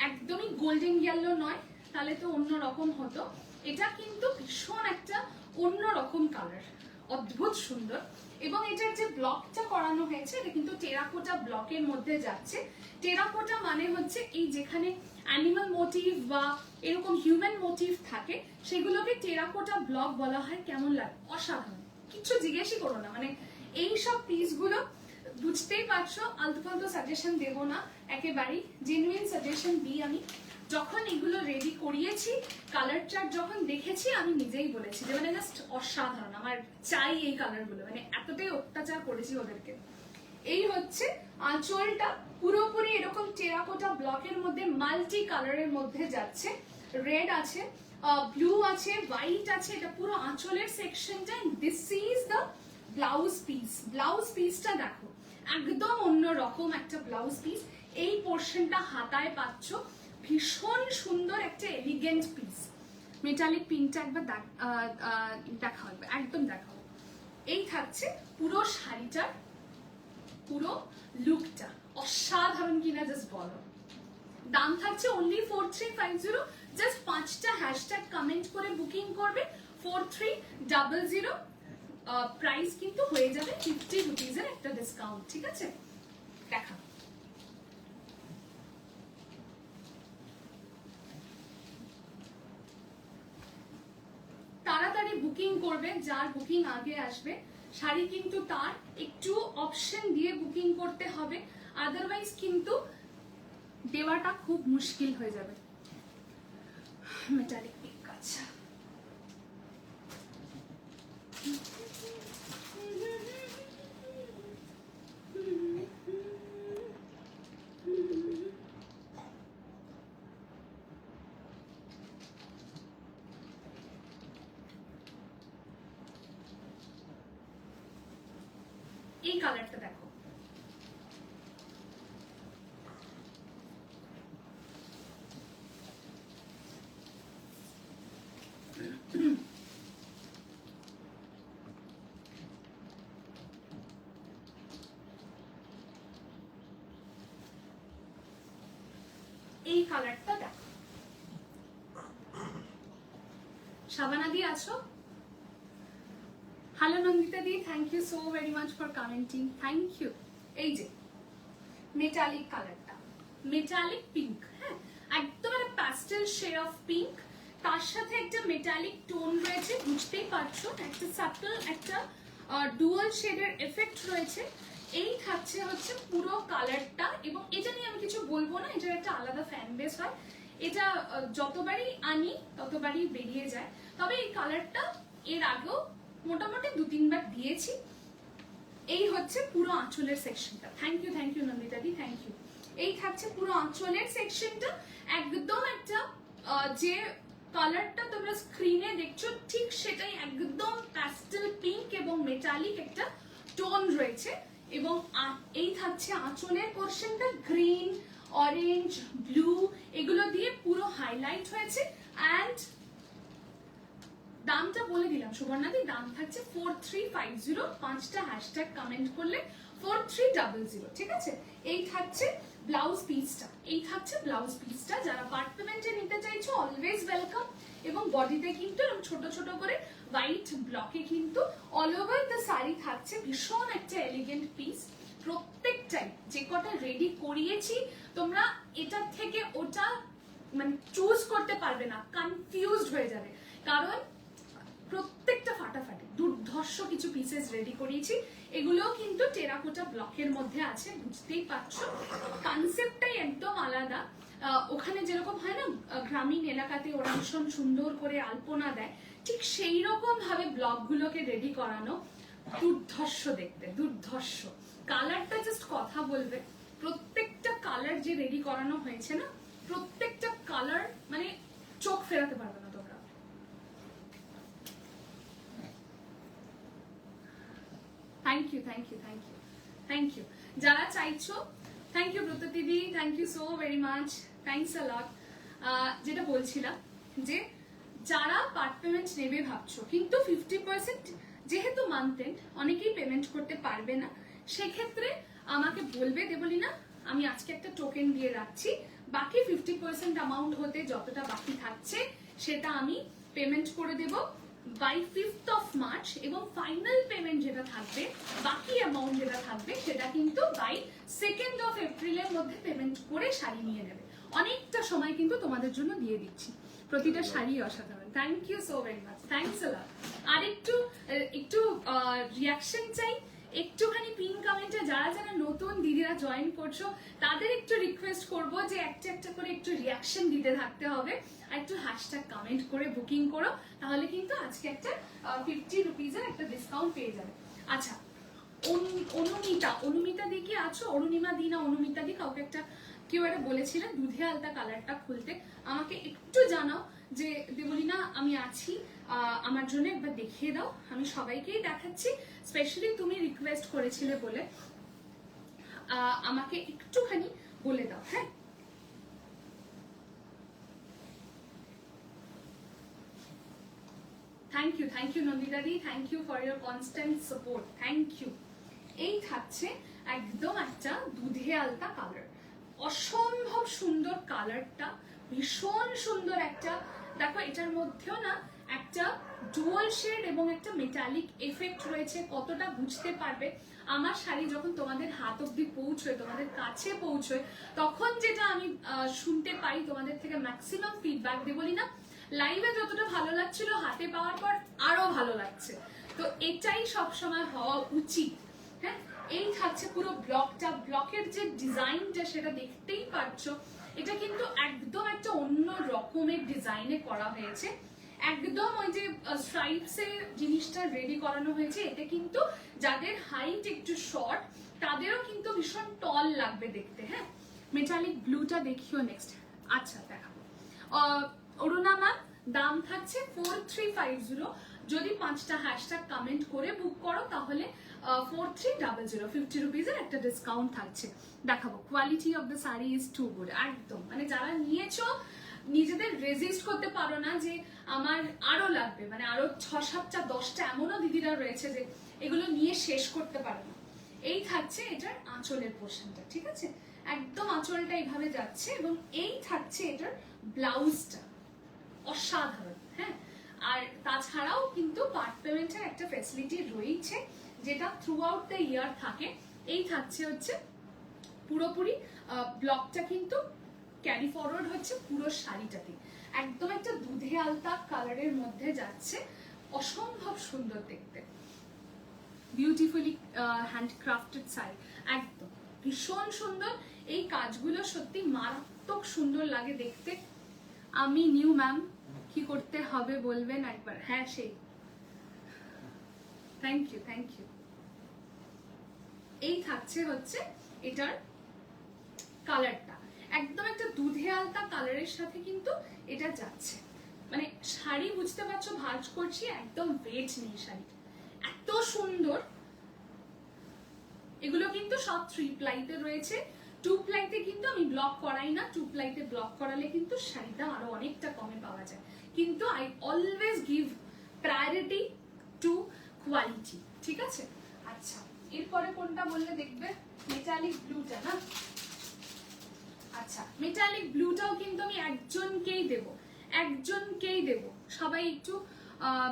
একদমই গোল্ডেন ইয়েলো নয়, তাহলে তো অন্য রকম হতো। এটা কিন্তু ভীষণ একটা অন্য রকম কালার, অদ্ভুত সুন্দর। এবং এটার যে ব্লকটা করানো হয়েছে এটা কিন্তু টেরাকোটা ব্লকের মধ্যে যাচ্ছে। টেরাকোটা মানে হচ্ছে এই যেখানে অ্যানিমাল মোটিভ বা এরকম হিউম্যান মোটিভ থাকে সেগুলোকে টেরাকোটা ব্লক বলা হয়। কেমন লাগে? অসাধারণ, কিছু জিজ্ঞেসই করো না, মানে এই সব পিসগুলো বুঝতেই পারছো, আলতু ফালতু সাজেশন দেবো না, একেবারেই জেনুইন সাজেশন দিই আমি। যখন এগুলো রেডি করিয়েছি, কালার চার্ট যখন দেখেছি, আমি নিজেই বলেছি যে মানে জাস্ট অসাধারণ, আমার চাই এই কালারগুলো, মানে এতটাই অত্যাচার করেছি ওদেরকে। এই হচ্ছে আঁচলটা, পুরোপুরি এরকম টেরাকোটা ব্লকের মধ্যে মাল্টি কালারের মধ্যে যাচ্ছে, রেড আছে, ব্লু আছে, হোয়াইট আছে, এটা পুরো আঁচলের সেকশনটা। This is the blouse piece. Blouse পিসটা দেখো, একদম অন্য রকম একটা ব্লাউজ পিস। এই পোর্শনটা হাতায় পাচ্ছ, ভীষণ সুন্দর একটা এলিগেন্ট পিস। মেটালিক পিঙ্কটা একবার দেখা হবে, একদম দেখা হবে। এই থাকছে পুরো শাড়িটার পুরো লুকটা, অসাধারণ কিনা জাস্ট বলো। দাম থাকছে অনলি 4350। জাস্ট 5টা হ্যাশট্যাগ কমেন্ট করে বুকিং করবে 4300। প্রাইস কিন্তু হয়ে যাবে 50 রুপিজের একটা ডিসকাউন্ট, ঠিক আছে? দেখা তাড়াতাড়ি বুকিং করবে, যার বুকিং আগে আসবে। শাড়ি কিন্তু তার একটু অপশন দিয়ে বুকিং করতে হবে, আদারওয়াইজ কিন্তু দেওয়াটা খুব মুশকিল হয়ে যাবে। মেটালিক পিঙ্ক, আচ্ছা এই কালারটা দেখো, এই কালারটা দেখো। শাবানা দি আছো? হ্যালো নন্দিতা দি, thank you so very much for commenting, thank you. এই যে মেটালিক কালারটা, মেটালিক পিঙ্ক, হ্যাঁ একদম একটা প্যাস্টেল শেড অফ পিঙ্ক, তার সাথে একটা মেটালিক টোন রয়েছে, বুঝতেই পারছো একটা সাটল একটা ডুয়াল শেডের এফেক্ট রয়েছে। এই থাকছে হচ্ছে পুরো কালারটা, এবং এটা নিয়ে আমি কিছু বলবো না, এটার একটা আলাদা ফ্যান বেস হয়। এটা যতবারই আনি ততবারই বেরিয়ে যায়। তবে এই কালারটা এর আগেও মোটামুটি 2-3 বার দিয়েছি। এই হচ্ছে পুরো আঁচলের সেকশনটা। থ্যাংক ইউ নন্দিতা দি, থ্যাংক ইউ। এই থাকছে পুরো আঁচলের সেকশনটা, একদম একটা যে কালারটা তোমরা স্ক্রিনে দেখছো ঠিক সেটাই, একদম প্যাস্টেল পিঙ্ক এবং মেটালিক একটা টোন রয়েছে। এবং এই থাকছে আঁচলের পোরশনটা, গ্রিন, অরেঞ্জ, ব্লু এগুলো দিয়ে পুরো হাইলাইট হয়েছে। অ্যান্ড দামটা বলে দিলাম সুবর্ণাদি, দাম থাকছে 4350। 5টা হ্যাশট্যাগ কমেন্ট করলে 4300, ঠিক আছে? এই থাকছে ব্লাউজ পিসটা, এই থাকছে ব্লাউজ পিসটা। যারা পার্ট পেমেন্টে নিতে চাইছো অলওয়েজ ওয়েলকাম। এবং বডিতে কিন্তু ছোট ছোট করে হোয়াইট ব্লকে কিন্তু অল ওভার দ্য শাড়ি থাকছে, ভীষণ একটা এলিগেন্ট পিস। প্রত্যেকটাই যে কটা রেডি করিয়েছি তোমরা এটার থেকে ওটা মানে চুজ করতে পারবে না, কনফিউজড হয়ে যাবে, কারণ প্রত্যেকটা ফাটাফাটি দুর্ধর্ষ কিছু পিসেস রেডি করিয়েছি। এগুলোও কিন্তু টেরাকোটা ব্লকের মধ্যে আছে, বুঝতেই পারছো কনসেপ্টটাই একদম আলাদা। ওখানে যেরকম হয় না গ্রামীণ এলাকাতে ওরা ভীষণ সুন্দর করে আলপনা দেয়, ঠিক সেই রকম ভাবে ব্লকগুলোকে রেডি করানো, দুর্ধর্ষ দেখতে, দুর্ধর্ষ। কালারটা জাস্ট কথা বলবে, প্রত্যেকটা কালার যে রেডি করানো হয়েছে না, প্রত্যেকটা কালার মানে চোখ ফেরাতে পারবে না তোমরা। Thank you thank you thank you thank you. যারা চাইছো, thank you Brata didi, thank you so very much, thanks a lot. যেটা বলছিলাম যে যারা পার্ট পেমেন্ট নেবে ভাবছো, কিন্তু 50% যেহেতু মান্থ এন্ড অনেকেই পেমেন্ট করতে পারবে না, সেক্ষেত্রে আমাকে বলবে দেবলিনা আমি আজকে একটা টোকেন দিয়ে রাখছি, বাকি 50% অ্যামাউন্ট হতে যতটা বাকি থাকছে সেটা আমি পেমেন্ট করে দেব বাই 5th of March, এবং ফাইনাল পেমেন্ট যেটা থাকবে, বাকি অ্যামাউন্ট যেটা থাকবে সেটা কিন্তু বাই 2nd of April এর মধ্যে পেমেন্ট করে শাড়ি নিয়ে নেবে। অনেকটা সময় কিন্তু তোমাদের জন্য দিয়ে দিচ্ছি, প্রতিটা শাড়ি অসাধারণ। Thank you so very much, thanks a lot. আর একটু রিয়াকশন চাই, একটুখানি পিন কমেন্টে যারা যারা নতুন দিদিরা জয়েন করছো তাদের একটু রিকোয়েস্ট করবো যে একটা একটা করে একটু রিয়াকশন দিতে থাকতে হবে, আর একটু হ্যাশট্যাগ কমেন্ট করে বুকিং করো, তাহলে কিন্তু আজকে একটা 50 রুপিজের একটা ডিসকাউন্ট পেয়ে যাবে। আচ্ছা, অনুমিতা দি কি আছো? অরুণিমা দি না অনুমিতা দি, কাউকে একটা কেউ একটা বলেছিলেন দুধে আলতা কালারটা খুলতে, আমাকে একটু জানাও যে দেবলিনা আমি আছি, আমার জন্য একবার দেখিয়ে দাও। আমি সবাইকেই দেখাচ্ছি, স্পেশালি তুমি রিকোয়েস্ট করেছিলে বলে আমাকে একটুখানি বলে দাও। হ্যাঁ, থ্যাংক ইউ নন্দিতা দি, thank you for your constant support, thank you. এই থাকছে একদম একটা দুধে আলতা কালার, অসম্ভব সুন্দর কালারটা, ভীষণ সুন্দর একটা, দেখো এটার মধ্যেও না একটা ডুয়াল শেড এবং একটা মেটালিক এফেক্ট রয়েছে, কতটা বুঝতে পারবে। আমার শাড়ি যখন তোমাদের হাত অব্দি পৌঁছয়, তোমাদের কাছে পৌঁছয়, তখন যেটা আমি শুনতে পাই তোমাদের থেকে ম্যাক্সিমাম ফিডব্যাক দিয়ে, বলি না লাইভে যতটা ভালো লাগছিল হাতে পাওয়ার পর আরো ভালো লাগছে, তো এটাই সবসময় হওয়া উচিত। হ্যাঁ, এই থাকছে পুরো ব্লকটা, ব্লকের যে ডিজাইনটা সেটা দেখতেই পাচ্ছ, এটা কিন্তু একদম একটা অন্য রকমের ডিজাইনে করা হয়েছে, একদম ওই যে স্ট্রাইপস এর জিনিসটা রেডি করানো হয়েছে। এতে কিন্তু যাদের হাইট একটু শর্ট তাদেরও কিন্তু ভীষণ টল লাগবে দেখতে। হ্যাঁ, মেটালিক ব্লুটা দেখিও নেক্সট। আচ্ছা দেখাবো অরুণা ম্যাম, দাম থাকছে 4350, যদি 5টা হ্যাশট্যাগ কমেন্ট করে বুক করো তাহলে 4300, 50 রুপিজের একটা ডিসকাউন্ট থাকছে। দেখাবো, quality of the sari is too good, একদম মানে যারা নিয়েছো নিজেদের রেজিস্ট করতে পারো না যে আমার আরো লাগবে, মানে আরো 6-7টা 10টা এমনও দিদিরা রয়েছে যে এগুলো নিয়ে শেষ করতে পারে না। এই থাকছে এটার আঁচলের পোর্শনটা, ঠিক আছে, একদম আঁচলটা এইভাবে যাচ্ছে, এবং এই থাকছে এটার ব্লাউজটা, অসাধারণ। হ্যাঁ, আর তাছাড়াও কিন্তু পার্ট পেমেন্টের একটা ফ্যাসিলিটি রয়েছে যেটা থ্রু আউট দ্য ইয়ার থাকে। এই থাকছে হচ্ছে পুরোপুরি ব্লকটা কিন্তু ক্যারি ফরওয়ার্ড হচ্ছে পুরো শাড়িটাতে, একদম একটা দুধে আলতা কালারের মধ্যে যাচ্ছে, অসম্ভব সুন্দর দেখতে, বিউটিফুলি হ্যান্ডক্রাফটেড শাড়ি, একদম ভীষণ সুন্দর। এই কাজগুলো সত্যি মারাত্মক সুন্দর লাগে দেখতে। আমি নিউ ম্যাম, কি করতে হবে বলবেন একবার? হ্যাঁ সেই, থ্যাংক ইউ থ্যাংক ইউ। এই থাকছে হচ্ছে এটার কালারটা, একদম একটা দুধে আলতা কালারের সাথে কিন্তু এটা যাচ্ছে, মানে শাড়ি বুঝতে পারছো ভাঁজ করছি, একদম ওয়েট নেই শাড়ি, এত সুন্দর। এগুলো কিন্তু সব 3 প্লাইতে রয়েছে, 2 প্লাইতে কিন্তু আমি ব্লক করাই না, 2 প্লাইতে ব্লক করালে কিন্তু শাড়িটা আরো অনেকটা কমে পাওয়া যায়, কিন্তু I always give priority to quality, ঠিক আছে। আচ্ছা, এরপরে কোনটা বললে দেখবে? মেটালিক ব্লুটা না? আচ্ছা, মেটালিক ব্লুটাও কিন্তু আমি একজনকেই দেব, সবাই একটু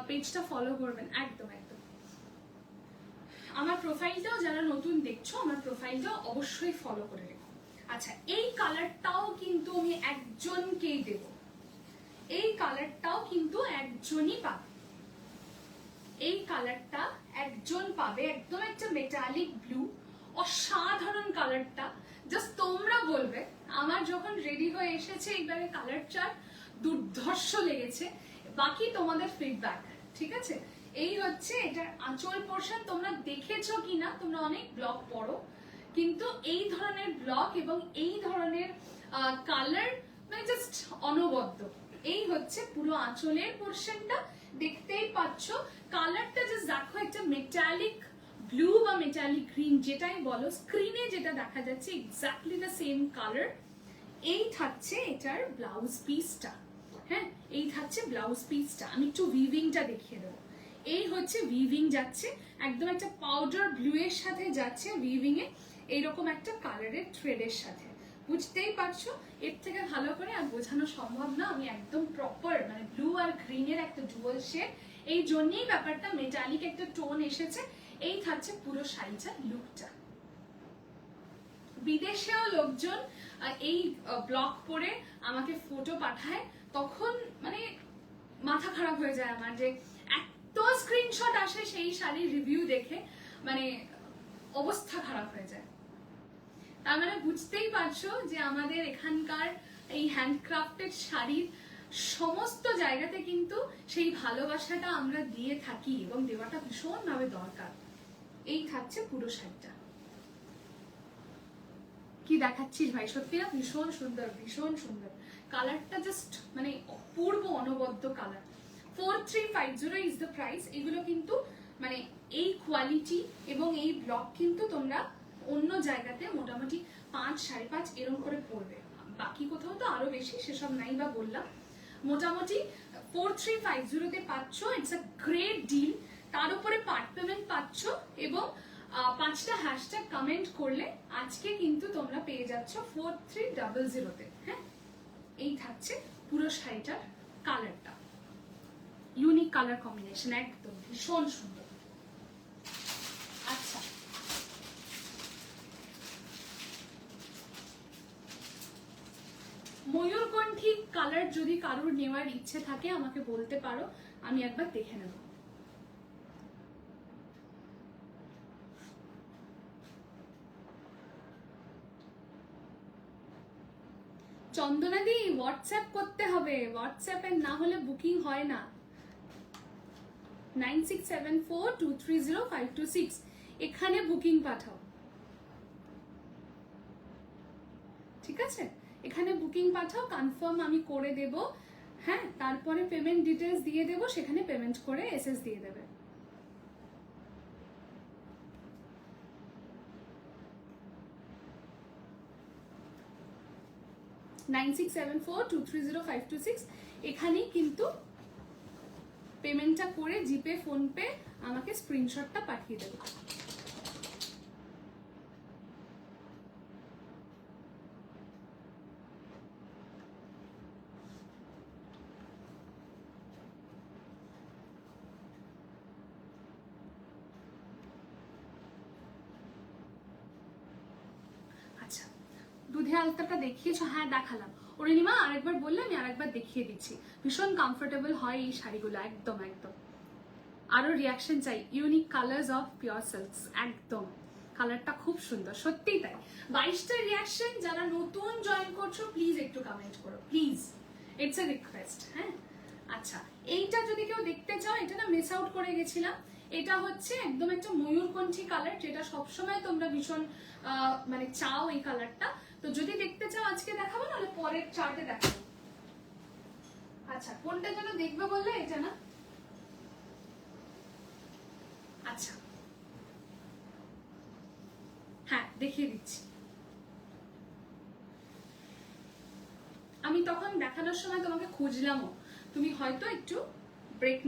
পেজটা ফলো করবেন, একদম একদম। আমার প্রোফাইলটাও যারা নতুন দেখছো, আমার প্রোফাইলটাও অবশ্যই ফলো করে রেখো। আচ্ছা, এই কালারটাও কিন্তু আমি একজনকেই দেব, এই কালারটাও কিন্তু একজনই পাবে, এই কালারটা একজন পাবে, একদম একটা মেটালিক ব্লু, অসাধারণ কালারটা। জাস্ট তোমরা বলবে, আমার যখন রেডি হয়ে এসেছে এইবারে কালার চার্ট দুর্ধর্ষ লেগেছে, বাকি তোমাদের ফিডব্যাক, ঠিক আছে। এই হচ্ছে এটার আঁচল পোর্শন, তোমরা দেখেছো কিনা, তোমরা অনেক ব্লগ পড়ো, কিন্তু এই ধরনের ব্লগ এবং এই ধরনের কালার মানে জাস্ট অনবদ্য। এই হচ্ছে পুরো আঁচলের পোর্শনটা, দেখতেই পাচ্ছ কালারটা, জাস্ট দেখো একটা মেটালিক ব্লু বা মেটালিক গ্রিন যেটাই বলো, স্ক্রিনে যেটা দেখা যাচ্ছে এক্স্যাক্টলি দ্য সেম কালার। এই থাকছে এটার ব্লাউজ পিসটা, হ্যাঁ এই থাকছে ব্লাউজ পিসটা, আমি একটু উইভিংটা দেখিয়ে দেবো। এই হচ্ছে উইভিং যাচ্ছে, একদম একটা পাউডার ব্লু এর সাথে যাচ্ছে উইভিং এ, এইরকম একটা কালারের থ্রেডের সাথে, বুঝতেই পারছো, এর থেকে ভালো করে আর বোঝানো সম্ভব না। আমি একদম প্রপার মানে ব্লু আর গ্রিনের একটা ডুয়াল শেড, এই জন্যই ব্যাপারটা মেটালিক একটা টোন এসেছে। এই থাকছে পুরো শাড়িটার লুকটা। বিদেশেও লোকজন এই ব্লগ পরে আমাকে ফটো পাঠায়, তখন মানে মাথা খারাপ হয়ে যায় আমার, যে এত স্ক্রিনশট আসে সেই শাড়ির রিভিউ দেখে, মানে অবস্থা খারাপ হয়ে যায়। তার মানে বুঝতেই পারছো যে আমাদের এখানকার এই হ্যান্ডক্রাফটেড শাড়ির সমস্ত জায়গাতে কিন্তু সেই ভালোবাসাটা আমরা দিয়ে থাকি, এবং দেওয়াটা ভীষণভাবে দরকার। এই থাকছে পুরো শাড়িটা। কি দেখাচ্ছিস ভাই, সত্যি না ভীষণ সুন্দর, ভীষণ সুন্দর কালারটা, জাস্ট মানে অপূর্ব অনবদ্য কালার। 4350 is the price. এগুলো কিন্তু মানে এই কোয়ালিটি এবং এই ব্লক কিন্তু তোমরা অন্য জায়গাতে মোটামুটি 5, 5.5 এরকম করে পড়বে, বাকি কোথাও তো আরো বেশি, সেসব নাই বা বললাম। মোটামুটি 4350 তে পাচ্ছ। It's a great deal. তার উপরে পার্ট পেমেন্ট পাচ্ছ এবং 5টা হ্যাশট্যাগ কমেন্ট করলে আজকে কিন্তু তোমরা পেয়ে যাচ্ছ 4300 তে। হ্যাঁ, এই থাকছে পুরো শাড়িটার কালারটা, ইউনিক কালার কম্বিনেশন, একদম ভীষণ সুন্দর। আচ্ছা, ময়ূরকণ্ঠী কালার যদি কারোর নেওয়ার ইচ্ছে থাকে আমাকে বলতে পারো, আমি একবার দেখে নেব। চন্দনাদি হোয়াটসঅ্যাপ করতে হবে, হোয়াটসঅ্যাপে না হলে বুকিং হয় না। 9674230526 এখানে বুকিং পাঠাও, ঠিক আছে? এখানে বুকিং পাঠাও, কনফার্ম আমি করে দেব। হ্যাঁ, তারপরে পেমেন্ট ডিটেলস দিয়ে দেব, সেখানে পেমেন্ট করে এসএস দিয়ে দেবে। (9674230526) এখানেই কিন্তু পেমেন্টটা করে জিপে ফোনপে আমাকে স্ক্রিনশটটা পাঠিয়ে দেবে। আচ্ছা, দুধে আলতাটা দেখিয়েছো? হ্যাঁ দেখালাম। অরুণিমা আরেকবার বললে আমি আরেকবার দেখিয়ে দিচ্ছি। ভীষণ কমফোর্টেবল হয় এই শাড়িগুলো, একদম একদম। আরো রিয়াকশন চাই, ইউনিক কালার্স অফ পিওর সিল্কস, একদম কালারটা খুব সুন্দর, সত্যিই তাই। 22টা রিয়াকশন, যারা নতুন জয়েন করছো প্লিজ একটু কমেন্ট করো, প্লিজ, ইটস এ রিকোয়েস্ট। হ্যাঁ, আচ্ছা, এইটা যদি কেউ দেখতে চাও, এটা না মিস আউট করে গেছিলাম। এটা হচ্ছে একদম একটা ময়ূরকণ্ঠী কালার, যেটা সবসময় তোমরা ভীষণ মানে চাও এই কালারটা। তো যদি দেখতে চাও আজকে দেখাবো, নাহলে পরের চার্টে দেখাবো। আচ্ছা, কোনটা যেন দেখবে বললে? এটা না? আচ্ছা, হ্যাঁ দেখিয়ে দিচ্ছি। আমি তখন দেখানোর সময় তোমাকে খুঁজলামও, তুমি হয়তো একটু ব্রেক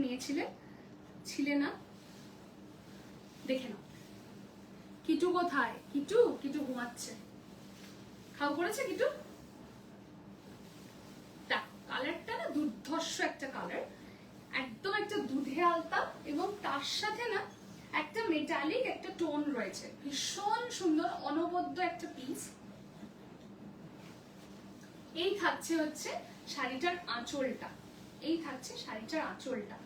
ছিলে না। দেখে নাও। কিটু কোথায়? কিটু কিটু ঘুমাচ্ছে। খাও করেছে কিটু? দেখো কালারটা না দুর্ধর্ষ একটা কালার, একদম একটা দুধে আলতা, এবং তার সাথে না একটা মেটালিক একটা টোন রয়েছে, ভীষণ সুন্দর অনবদ্য একটা পিস। এই থাকছে হচ্ছে শাড়িটার আঁচলটা, এই থাকছে শাড়িটার আঁচলটা,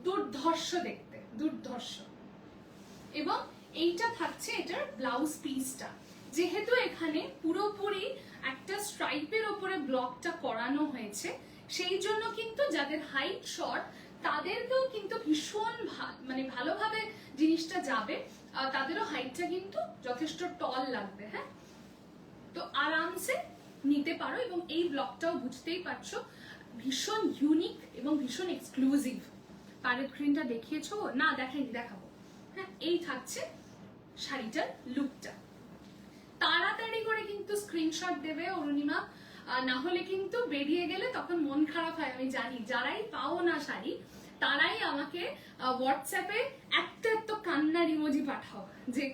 দুর্ধর্ষ দেখতে, দুর্ধর্ষ। এবং এইটা থাকছে এটার ব্লাউজ পিসটা। যেহেতু এখানে পুরোপুরি একটা স্ট্রাইপের ওপরে ব্লকটা করানো হয়েছে, সেই জন্য কিন্তু যাদের হাইট শর্ট তাদেরকেও কিন্তু ভীষণ মানে ভালোভাবে জিনিসটা যাবে, তাদেরও হাইটটা কিন্তু যথেষ্ট টল লাগবে। হ্যাঁ, তো আরামসে নিতে পারো। এবং এই ব্লকটাও বুঝতেই পারছো ভীষণ ইউনিক এবং ভীষণ এক্সক্লুসিভ। প্যারেট গ্রিনটা দেখিয়েছো না? দেখাইনি, দেখাবো। হ্যাঁ, এই থাকছে শাড়িটার লুকটা। তাড়াতাড়ি করে কিন্তু স্ক্রিনশট দেবে অরুণিমা, না হলে কিন্তু বেরিয়ে গেলে তখন মন খারাপ হয়। আমি জানি যারাই পাও না শাড়ি, তারাই আমাকে হোয়াটসঅ্যাপে একটা তো কান্নার ইমোজি পাঠাও, যে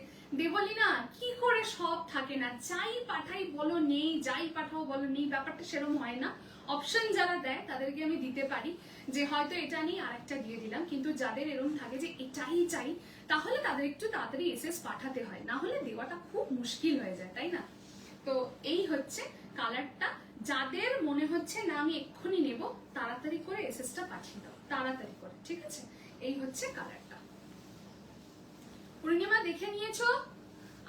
দেবলীনা কি করে সব থাকে না, যাই পাঠাই বলো নেই, যাই পাঠাও বলো নেই। ব্যাপারটা সেরকম হয় না। অপশন যারা দেয় তাদেরকে আমি দিতে পারি যে হয়তো এটা নিয়ে আরেকটা দিয়ে দিলাম, কিন্তু যাদের এরকম থাকে যে এটাই চাই, তাহলে তাদের একটু তাড়াতাড়ি এসএস পাঠাতে হয়, না হলে দেওয়াটা খুব মুশকিল হয়ে যায়, তাই না? তো এই হচ্ছে কালারটা। যাদের মনে হচ্ছে না আমি এক্ষুনি নেব, তাড়াতাড়ি করে এসএসটা পাঠিয়ে দাও, তাড়াতাড়ি করে, ঠিক আছে? এই হচ্ছে কালারটা। পূর্ণিমা দেখে নিয়েছো?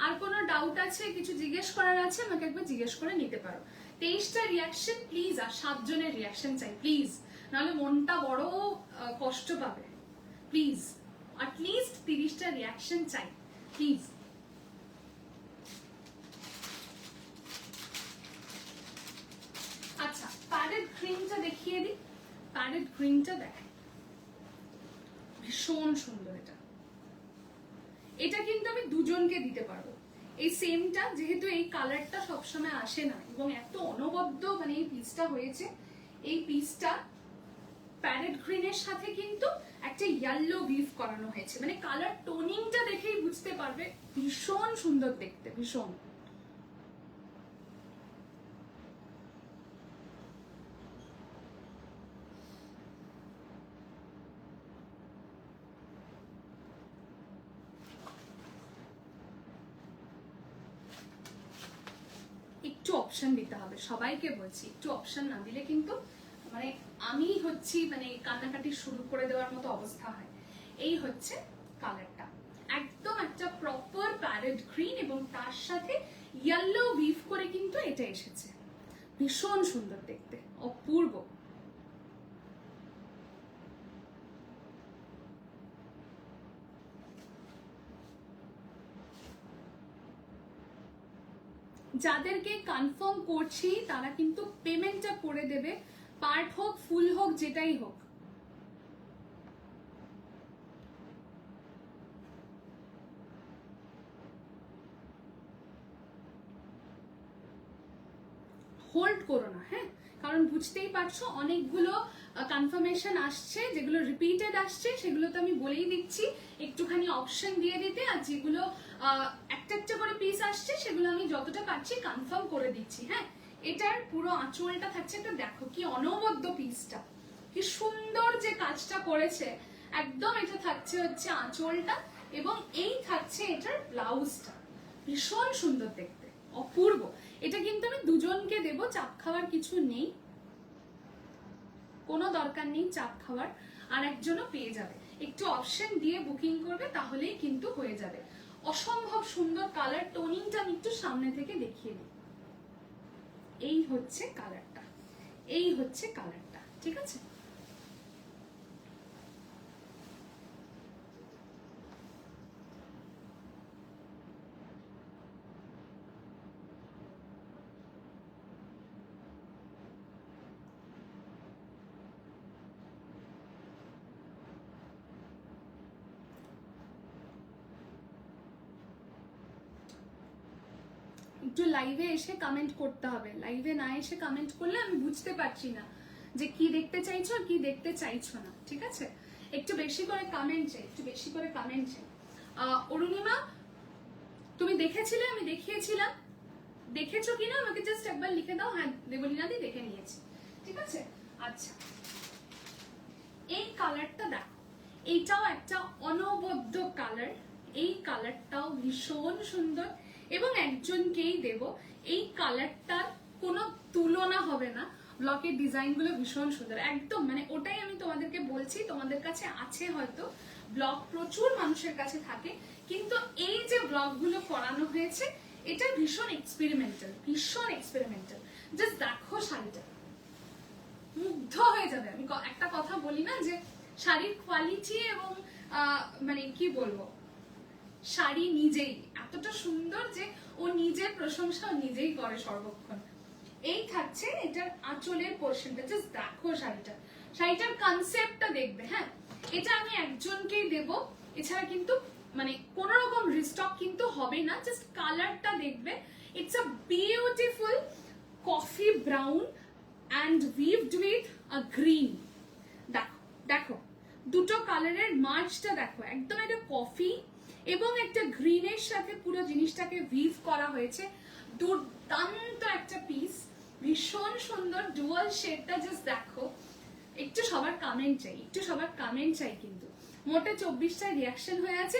আর কোনো ডাউট আছে, কিছু জিজ্ঞেস করার আছে, আমাকে একবার জিজ্ঞেস করে নিতে পারো। 23টা রিয়াকশন প্লিজ, আর 7 জনের রিয়াকশন চাই প্লিজ, নাহলে মনটা বড় কষ্ট পাবে। প্লিজ অ্যাটলিস্ট 30টা রিয়াকশন চাই প্লিজ। আচ্ছা, প্যারেট গ্রিনটা দেখিয়ে দিই। প্যারেট গ্রিনটা দেখাই, ভীষণ সুন্দর। এটা কিন্তু আমি দুজনকে দিতে পারবো এই সেমটা, যেহেতু এই কালারটা সবসময় আসে না এবং এত অনবদ্য মানে এই পিসটা হয়েছে। এই পিসটা প্যারেট গ্রিনের সাথে কিন্তু একটা ইয়েলো উইভ করানো হয়েছে, মানে কালার টোনিংটা দেখেই বুঝতে পারবে ভীষণ সুন্দর দেখতে, ভীষণ। একটু অপশন দিতে হবে, সবাইকে বলছি একটু অপশন না দিলে কিন্তু মানে আমি হচ্ছি মানে কান্নাকাটি শুরু করে দেওয়ার মতো অবস্থা হয়। এই হচ্ছে কালারটা, একদম একটা প্রপার প্যারেট গ্রিন এবং তার সাথে ইয়েলো উইভ করে কিন্তু এটা এসেছে, ভীষণ সুন্দর দেখতে, অপূর্ব। যাদেরকে কনফার্ম করছি তারা কিন্তু পেমেন্টটা করে দেবে, পার্ট হোক ফুল হোক যেটাই হোক। হোল্ড করো না, হ্যাঁ, কারণ বুঝতেই পারছো অনেকগুলো কনফার্মেশন আসছে, যেগুলো রিপিটেড আসছে সেগুলো তো আমি বলেই দিচ্ছি একটুখানি অপশন দিয়ে দিতে, আর যেগুলো একটা একটা করে পিস আসছে সেগুলো আমি যতটা পারছি কনফার্ম করে দিচ্ছি। হ্যাঁ, এটার পুরো আঁচলটা থাকছে, এটা দেখো কি অনবদ্য পিসটা, কি সুন্দর যে কাজটা করেছে একদম। এটা থাকছে হচ্ছে আঁচলটা এবং এই থাকছে এটার ব্লাউজটা, ভীষণ সুন্দর দেখতে, অপূর্ব। এটা কিন্তু আমি দুজনকে দেব, চাপ খাওয়ার কিছু নেই, কোনো দরকার নেই চাপ খাওয়ার, আর একজনও পেয়ে যাবে। একটু অপশন দিয়ে বুকিং করবে তাহলেই কিন্তু হয়ে যাবে। অসম্ভব সুন্দর কালার টোনিংটা আমি একটু সামনে থেকে দেখিয়ে দিই। এই হচ্ছে কালারটা, এই হচ্ছে কালারটা, ঠিক আছে। একটু লাইভে এসে কমেন্ট করতে হবে, লাইভে না এসে কমেন্ট করলে আমি বুঝতে পারছি না যে কি দেখতে চাইছো আর কি দেখতে চাইছো না, ঠিক আছে। একটু বেশি করে কমেন্ট চাই, একটু বেশি করে কমেন্ট চাই। অরুণিমা তুমি দেখেছিলে, আমি দেখিয়েছিলাম, দেখেছো কিনা আমাকে জাস্ট একবার লিখে দাও। হ্যাঁ দেবলীনা দি দেখে নিয়েছি, ঠিক আছে। আচ্ছা, এই কালারটা দেখো, এইটাও একটা অনবদ্য কালার, এই কালারটাও ভীষণ সুন্দর এবং একজনকেই দেব। এই কালারটার কোনো তুলনা হবে না, ব্লকের ডিজাইন গুলো ভীষণ সুন্দর একদম, মানে ওটাই আমি তোমাদেরকে বলছি, তোমাদের কাছে আছে হয়তো ব্লগ, প্রচুর মানুষের কাছে থাকে, কিন্তু এই যে ব্লগ গুলো করানো হয়েছে এটা ভীষণ এক্সপেরিমেন্টাল, ভীষণ এক্সপেরিমেন্টাল। জাস্ট দেখো শাড়িটা, মুগ্ধ হয়ে যাবে। আমি একটা কথা বলি না যে শাড়ির কোয়ালিটি এবং মানে কি বলবো, শাড়ি নিজেই এতটা সুন্দর যে ও নিজের প্রশংসা নিজেই করে সর্বক্ষণ। এই থাকছে এটার আঁচলের পোর্শনটা, জাস্ট দেখো শাড়িটা, শাড়িটার কনসেপ্টটা দেখবে। হ্যাঁ, এটা আমি একজনকেই দেব, এছাড়া কিন্তু মানে কোন রকম রিস্টক কিন্তু হবে না। জাস্ট কালারটা দেখবে, it's a beautiful coffee brown and weaved with a green। দেখো দেখো দুটো কালারের মার্চটা দেখো, একদম একটা কফি এবং একটা গ্রিনের সাথে পুরো জিনিসটাকে উইভ করা হয়েছে, দুর্দান্ত একটা পিস, ভীষণ সুন্দর ডুয়াল শেডটা। জাস্ট দেখো, একটু সবার কমেন্ট চাই, একটু সবার কমেন্ট চাই। কিন্তু মোটে 24টা রিয়াকশন হয়ে আছে,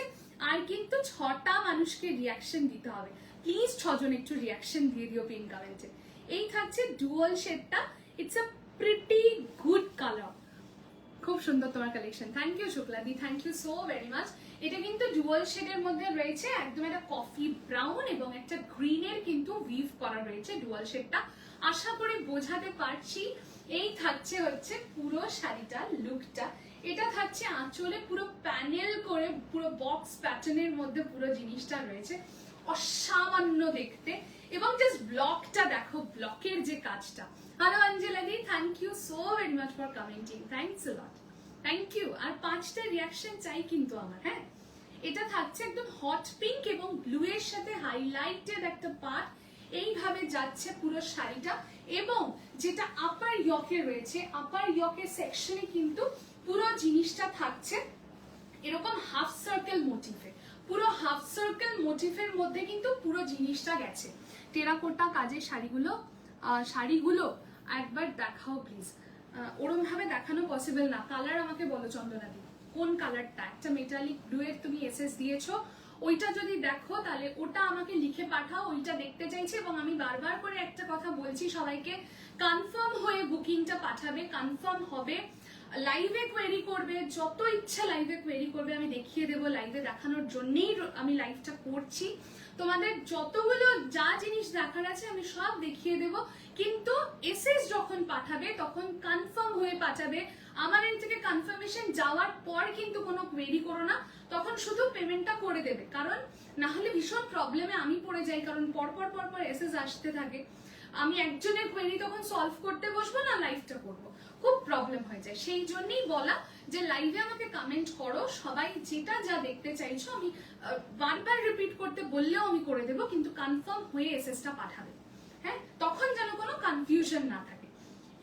আর কিন্তু 6টা মানুষকে রিয়াকশন দিতে হবে। প্লিজ 6 জন একটু রিয়াকশন দিয়ে দিও পিন কমেন্টে। এই থাকছে ডুয়াল শেডটা, it's a pretty good colour, খুব সুন্দর তোমার কালেকশন। থ্যাংক ইউ শুক্লাদি, thank you so very much. এটা কিন্তু ডুয়াল শেডের মধ্যে রয়েছে, একদম একটা কফি ব্রাউন এবং একটা গ্রিনের কিন্তু উইভ করা রয়েছে ডুয়াল শেডটা। আশা করি বোঝাতে পারছি। এই থাকছে হচ্ছে পুরো শাড়িটার লুকটা, এটা থাকছে আঁচলে পুরো প্যানেল করে, পুরো বক্স প্যাটার্নের মধ্যে পুরো জিনিসটা রয়েছে, অসামান্য দেখতে। এবং জাস্ট ব্লকটা দেখো, ব্লকের যে কাজটা। Hello Anjala di, thank you so very much for commenting, thanks a lot, thank you. আর 5টা রিয়াকশন চাই কিন্তু আমার। হ্যাঁ, এটা থাকছে একদম হট পিঙ্ক এবং ব্লু এর সাথে হাইলাইটেড একটা পার্ট, এইভাবে যাচ্ছে পুরো শাড়িটা। এবং যেটা আপার ইয়কে রয়েছে, আপার ইয়কের সেকশনে কিন্তু পুরো জিনিসটা থাকছে এরকম হাফ সার্কেল মোটিফে, পুরো হাফ সার্কেল মোটিফের মধ্যে কিন্তু পুরো জিনিসটা গেছে। টেরাকোটা কাজের শাড়িগুলো একবার দেখাও প্লিজ। ওরম ভাবে দেখানো পসিবল না। কালার আমাকে বলো চন্দনাদি, কোন কালারটা? একটা মেটালিক ব্লু এর তুমি এসএস দিয়েছো, ওইটা যদি দেখো তাহলে ওটা আমাকে লিখে পাঠাও, ওইটা দেখতে চাইছি। এবং আমি বারবার করে একটা কথা বলছি সবাইকে, কনফার্ম হয়ে বুকিংটা পাঠাবে, কনফার্ম হবে। লাইভে কোয়েরি করবে, যত ইচ্ছা লাইভে কোয়েরি করবে, আমি দেখিয়ে দেবো। লাইভে দেখানোর জন্যই আমি লাইভটা করছি। তোমাদের যতগুলো যা জিনিস দেখার আছে আমি সব দেখিয়ে দেব, কিন্তু এসএস যখন পাঠাবে তখন কনফার্ম হয়ে পাঠাবে। আমার এন্ড থেকে কনফার্মেশন যাওয়ার পর কিন্তু কোনো কোয়েরি করো না, তখন শুধু পেমেন্টটা করে দেবে। কারণ না হলে ভীষণ প্রবলেমে আমি পড়ে যাই, কারণ পরপর এসএস আসতে থাকে। আমি একজনের কোয়েরি তখন সলভ করতে বসবো না, লাইভটা করবো, খুব প্রবলেম হয়ে যায়। সেই জন্যই বলা যে লাইভে আমাকে কমেন্ট করো, সবাই যেটা যা দেখতে চাইছো আমি বারবার রিপিট করতে বললেও আমি করে দেবো, কিন্তু কনফার্ম হয়ে এসএসটা পাঠাবে। হ্যাঁ, তখন যেন কোনো কনফিউশন না থাকে।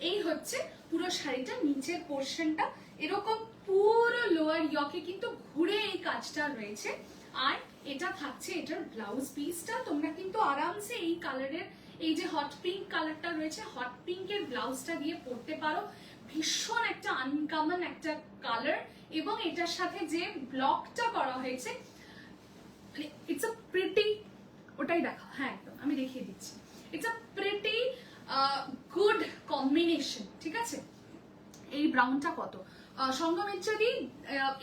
এই হচ্ছে পুরো শাড়িটার নিচের পোর্শনটা, এরকম পুরো লোয়ার ইয়কে কিন্তু ঘুরে এই কাজটা রয়েছে। আর এটা থাকছে এটার ব্লাউজ পিসটা। তোমরা কিন্তু আরামসে এই কালারের, এই যে হট পিঙ্ক কালারটা রয়েছে, হট পিঙ্কের ব্লাউজটা দিয়ে পরতে পারো। ভীষণ একটা আনকমন একটা কালার, এবং এটার সাথে যে ব্লকটা করা হয়েছে, মানে ইটস আ প্রিটি, ওটাই দেখা, হ্যাঁ একদম আমি দেখিয়ে দিচ্ছি। It's a pretty good combination, ঠিক আছে। এই ব্রাউনটা কত সঙ্গমিত্রদি?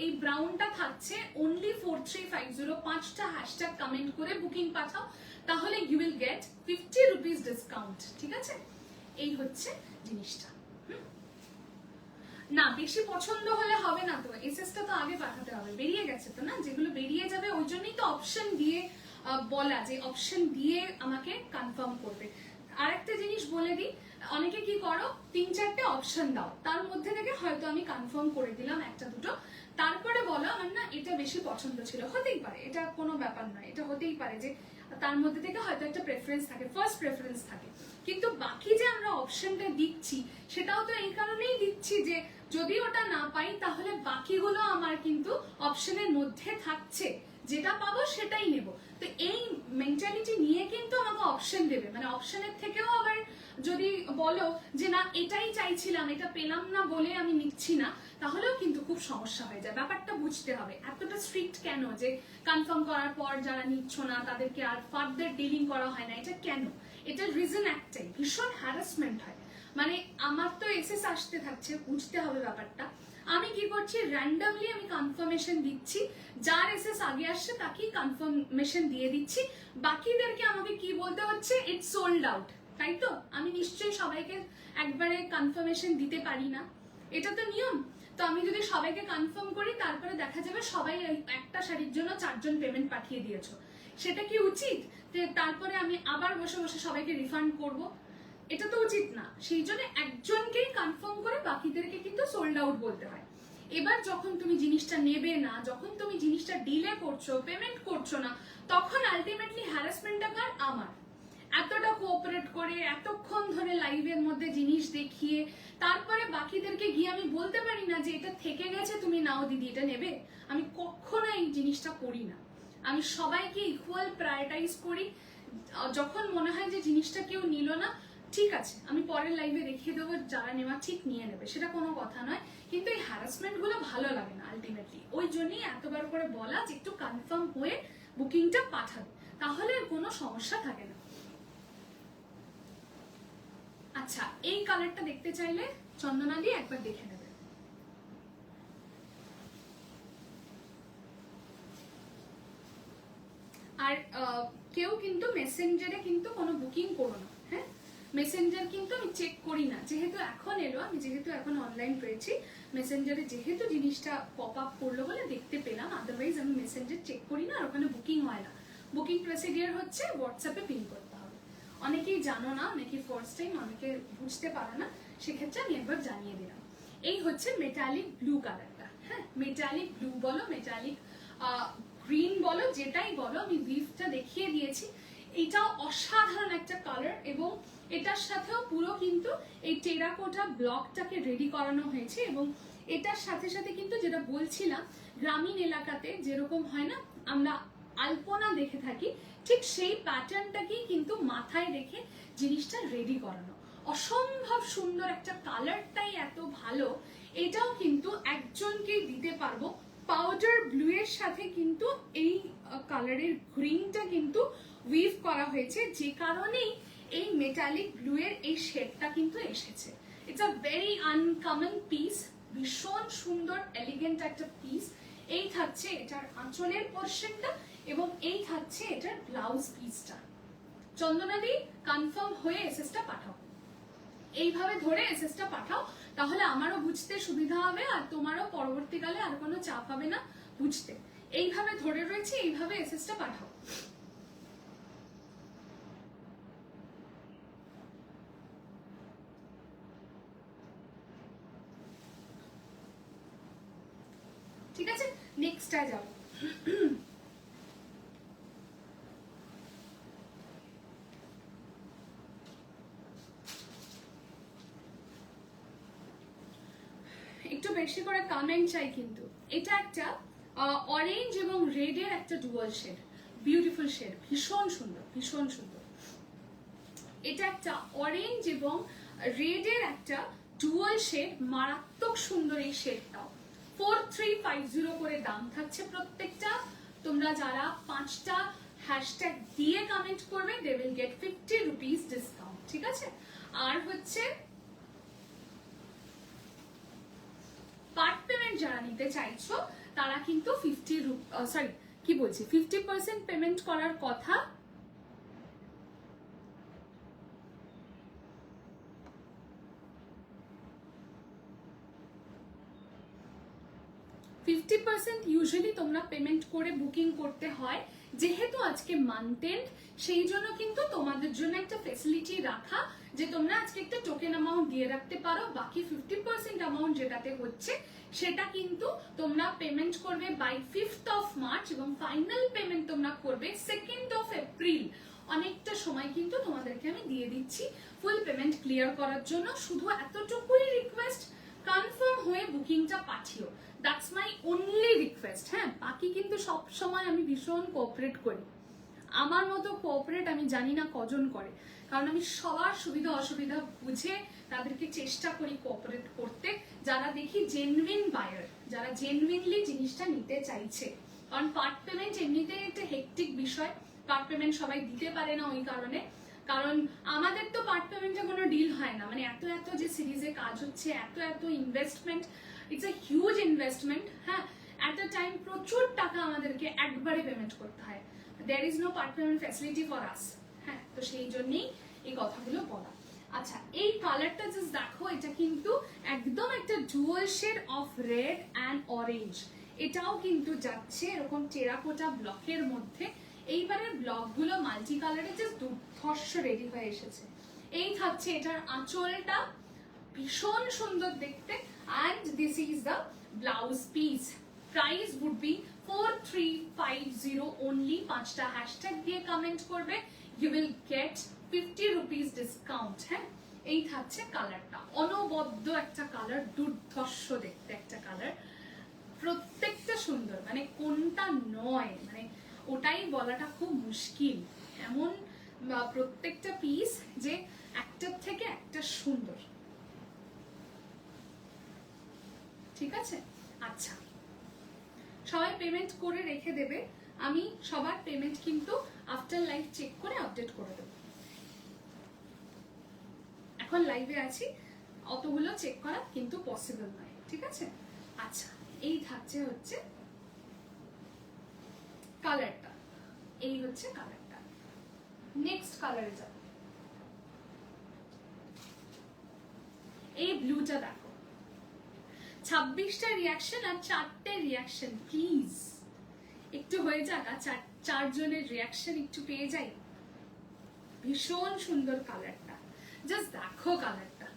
এই ব্রাউনটা থাকছে অনলি 4350। 5টা হ্যাশট্যাগ কমেন্ট করে বুকিং পাঠাও, তাহলে you will get 50 rupees discount, ঠিক আছে। এই হচ্ছে জিনিসটা। না বেশি পছন্দ হলে হবে না তো, এসএসটা তো আগে পাঠাতে হবে, বেরিয়ে গেছে তো না, যেগুলো বেরিয়ে যাবে ওই জন্যই তো অপশন দিয়ে বলা, যে অপশন দিয়ে আমাকে কনফার্ম করবে। আরেকটা জিনিস বলে দিই, অনেকে কি করো 3-4টে অপশন দাও, তার মধ্যে থেকে হয়তো আমি কনফার্ম করে দিলাম একটা দুটো, তারপরে বলো আমার না এটা বেশি পছন্দ ছিল। হতেই পারে, এটা কোনো ব্যাপার নয়, এটা হতেই পারে যে তার মধ্যে থেকে হয়তো একটা প্রেফারেন্স থাকে, ফার্স্ট প্রেফারেন্স থাকে। কিন্তু বাকি যে আমরা অপশনটা দিচ্ছি সেটাও তো এই কারণেই দিচ্ছি যে যদি ওটা না পাই তাহলে বাকিগুলো আমার কিন্তু অপশনের মধ্যে থাকছে, যেটা পাবো সেটাই নেব। তো এই মেন্টালিটি নিয়ে কিন্তু আমাকে অপশন দেবে, মানে অপশনের থেকেও আবার যদি বলো যে না এটাই চাইছিলাম, এটা পেলাম না বলে আমি নিচ্ছি না, তাহলেও কিন্তু খুব সমস্যা হয়ে যায়। ব্যাপারটা বুঝতে হবে, এতটা স্ট্রিক্ট কেন যে কনফার্ম করার পর যারা নিচ্ছ না তাদেরকে আর ফার্দার ডিলিং করা হয় না, এটা কেন? এটার রিজন একটাই, ভীষণ হ্যারাসমেন্ট হয়। মানে আমার তো এসএস আসতে থাকছে, বুঝতে হবে ব্যাপারটা। আমি কি করছি, র্যান্ডমলি আমি কনফার্মেশন দিচ্ছি, যার এসএস আগে আসছে তাকেই কনফার্মেশন দিয়ে দিচ্ছি, বাকিদেরকে আমাকে কি বলতে হচ্ছে, ইটস সোল্ড আউট। তাই তো আমি নিশ্চয়ই সবাইকে একবারে কনফার্মেশন দিতে পারি না, এটা তো নিয়ম। তো আমি যদি সবাইকে কনফার্ম করি তারপরে দেখা যাবে সবাই একটা শাড়ির জন্য 4 জন পেমেন্ট পাঠিয়ে দিয়েছো, সেটা কি উচিত? তারপরে আমি আবার বসে বসে সবাইকে রিফান্ড করব, এটা তো উচিত না। সেই জন্য একজনকেই কনফার্ম করে বাকিদেরকে কিন্তু সোল্ড আউট বলতে হয়। এবার যখন তুমি জিনিসটা নেবে না, যখন তুমি জিনিসটা ডিলে করছো, পেমেন্ট করছো না, তখন আলটিমেটলি হ্যারাসমেন্টটা কার? আমার। এতটা কোঅপারেট করে এতক্ষণ ধরে লাইভের মধ্যে জিনিস দেখিয়ে তারপরে বাকিদেরকে গিয়ে আমি বলতে পারি না যে এটা থেকে গেছে তুমি নাও দিদি এটা নেবে। আমি কখনো এই জিনিসটা করি না, আমি সবাইকে ইকুয়াল প্রায়োরিটাইজ করি। যখন মনে হয় যে জিনিসটা কেউ নিল না, ঠিক আছে আমি পরের লাইভে দেখিয়ে দেবো, যারা নেওয়া ঠিক নিয়ে নেবে, সেটা কোনো কথা নয়। কিন্তু এই হ্যারাসমেন্ট গুলো ভালো লাগে না আলটিমেটলি, ওই জন্যই এতবার করে বলা যে একটু কনফার্ম হয়ে বুকিংটা পাঠাবে, তাহলে কোনো সমস্যা থাকে না। আচ্ছা, এই কালারটা দেখতে চাইলে চন্দনা দিয়ে একবার দেখে নেবে। আর কেউ কিন্তু মেসেঞ্জারে কিন্তু কোনো বুকিং করো না, হ্যাঁ মেসেঞ্জার কিন্তু আমি চেক করি না, যেহেতু এখন এলো, আমি যেহেতু এখন অনলাইন পেয়েছি, মেসেঞ্জারে যেহেতু জিনিসটা পপ আপ করলো বলে দেখতে পেলাম, আদারওয়াইজ আমি মেসেঞ্জার চেক করি না, আর ওখানে বুকিং হয় না। বুকিং প্রসিডিওর হচ্ছে হোয়াটসঅ্যাপে পিন করতে হবে। অনেকেই জানো না, অনেকেই ফার্স্ট টাইম, অনেকে বুঝতে পারে না, সেক্ষেত্রে আমি একবার জানিয়ে দিলাম। এই হচ্ছে মেটালিক ব্লু কালারটা, হ্যাঁ মেটালিক ব্লু বলো, মেটালিক গ্রিন বলো, যেটাই বলো, আমি লিফটা দেখিয়ে দিয়েছি। এটাও অসাধারণ একটা কালার, এবং এটার সাথেও পুরো কিন্তু এই টেরাকোটা ব্লকটাকে রেডি করানো হয়েছে। এবং এটার সাথে সাথে কিন্তু যেটা বলছিলাম, গ্রামীণ এলাকাতে যেরকম হয় না আমরা আলপনা দেখে থাকি, ঠিক সেই প্যাটার্নটাকেই কিন্তু মাথায় রেখে জিনিসটা রেডি করানো। অসম্ভব সুন্দর একটা, কালারটাই এত ভালো। এটাও কিন্তু একজনকেই দিতে পারবো। পাউডার ব্লু এর সাথে কিন্তু এই কালারের গ্রিনটা কিন্তু উইভ করা হয়েছে, যে কারণেই এই মেটালিক ব্লু এর এই শেডটা কিন্তু এসেছে। It's a very uncommon piece, ভীষণ সুন্দর এলিগেন্ট একটা পিস। এই থাকছে এটার আঁচলের পোর্শনটা, এবং এই থাকছে এটার ব্লাউজ পিসটা। চন্দনাদি কনফার্ম হয়ে এসএসটা পাঠাও, এইভাবে ধরে এসএসটা পাঠাও, তাহলে আমারও বুঝতে সুবিধা হবে আর তোমারও পরবর্তীকালে আর কোনো চাপ হবে না বুঝতে। এইভাবে ধরে রয়েছে, এইভাবে এসএসটা পাঠাও। ঠিক আছে, নেক্সটটা যাও। একটু বেশি করে কমেন্ট চাই কিন্তু। এটা একটা অরেঞ্জ এবং রেড এর একটা ডুয়াল শেড, বিউটিফুল শেড, ভীষণ সুন্দর, ভীষণ সুন্দর। এটা একটা অরেঞ্জ এবং রেড এর একটা ডুয়াল শেড, মারাত্মক সুন্দর এই শেডটাও। 4350 করে দাম থাকছে প্রত্যেকটা। তোমরা যারা 5টা হ্যাশট্যাগ দিয়ে কমেন্ট করবে, they will get 50 rupees discount. ঠিক আছে, আর হচ্ছে পার্ট পেমেন্ট যারা নিতে চাইছো তারা কিন্তু 50% পেমেন্ট করার কথা। ইউজুয়ালি তোমরা পেমেন্ট করে বুকিং করতে হয়, যেহেতু আজকে মান্থ এন্ড, সেই জন্য কিন্তু তোমাদের জন্য একটা ফেসিলিটি রাখা যে তোমরা আজকে একটা টোকেন অ্যামাউন্ট দিয়ে রাখতে পারো। বাকি 50% অ্যামাউন্ট যেটাতে হচ্ছে সেটা কিন্তু তোমরা পেমেন্ট করবে বাই 5th অফ মার্চ, এবং ফাইনাল পেমেন্ট তোমরা করবে 2nd অফ এপ্রিল। অনেকটা সময় কিন্তু তোমাদেরকে আমি দিয়ে দিচ্ছি ফুল পেমেন্ট ক্লিয়ার করার জন্য। শুধু এতটুকুই রিকোয়েস্ট, কনফার্ম হয়ে বুকিংটা পাঠিও, দ্যাটস মাই অনলি রিকোয়েস্ট। হ্যাঁ, বাকি কিন্তু সব সময় আমি ভীষণ কোঅপারেট করি। আমার মতো কোঅপারেট আমি জানি না কজন করে, কারণ আমি সবার সুবিধা অসুবিধা বুঝে তাদেরকে চেষ্টা করি কোঅপারেট করতে, যারা দেখি জেনুইন বায়ার, যারা জেনুইনলি জিনিসটা নিতে চাইছে। কারণ পার্ট পেমেন্ট এমনিতেই একটা হেক্টিক বিষয়, পার্ট পেমেন্ট সবাই দিতে পারে না ওই কারণে। কারণ আমাদের তো পার্ট পেমেন্টে কোনো ডিল হয় না, মানে এত এত যে সিরিজে কাজ হচ্ছে, এত এত investment, it's a huge investment. হ্যাঁ, অ্যাট আ টাইম প্রচুর টাকা আমাদেরকে একবারে পেমেন্ট করতে হয়। There is no part payment facility for us. হ্যাঁ, তো সেই জন্যই এই কথাগুলো বলা। আচ্ছা, এই কালারটা জাস্ট দেখো, এটা কিন্তু একদম একটা dual shade of red and orange. এটাও কিন্তু যাচ্ছে এরকম টেরাকোটা ব্লকের মধ্যে। এইবারের ব্লকগুলো মাল্টি কালারে জাস্ট দুর্ধর্ষ রেডি হয়ে এসেছে। এই থাকছে এটার আঁচলটা, ভীষণ সুন্দর দেখতে, and this is the blouse piece. Price would be 4350 only. 5টা হ্যাশট্যাগ দিয়ে কমেন্ট করবে, you will get 50 rupees discount. হ্যাঁ, এই থাকছে কালারটা, অনবদ্য একটা কালার, দুর্ধর্ষ দেখতে একটা কালার, প্রত্যেকটা সুন্দর, মানে কোনটা নয়, মানে ওটাই বলাটা খুব মুশকিল। এমন প্রত্যেকটা পিস যে একটার থেকে একটা সুন্দর। ঠিক আছে, আচ্ছা, সবাই পেমেন্ট করে রেখে দেবে। আমি সবার পেমেন্ট কিন্তু আফটার লাইভ চেক করে আপডেট করে দেব। এখন লাইভে আছি, অতগুলো চেক করা কিন্তু পসিবল নয়। ঠিক আছে, আচ্ছা, এই থাকছে হচ্ছে কালারটা, এই হচ্ছে কালারটা। নেক্সট কালারে যাব। এই ব্লুটা দেখো, 26টা রিয়াকশন আর 4টে রিয়াকশন, প্লিজ একটু হয়ে যাক, আর 4 জনের রিয়াকশন একটু পেয়ে যাই। ভীষণ সুন্দর কালারটা, জাস্ট দেখো কালারটা।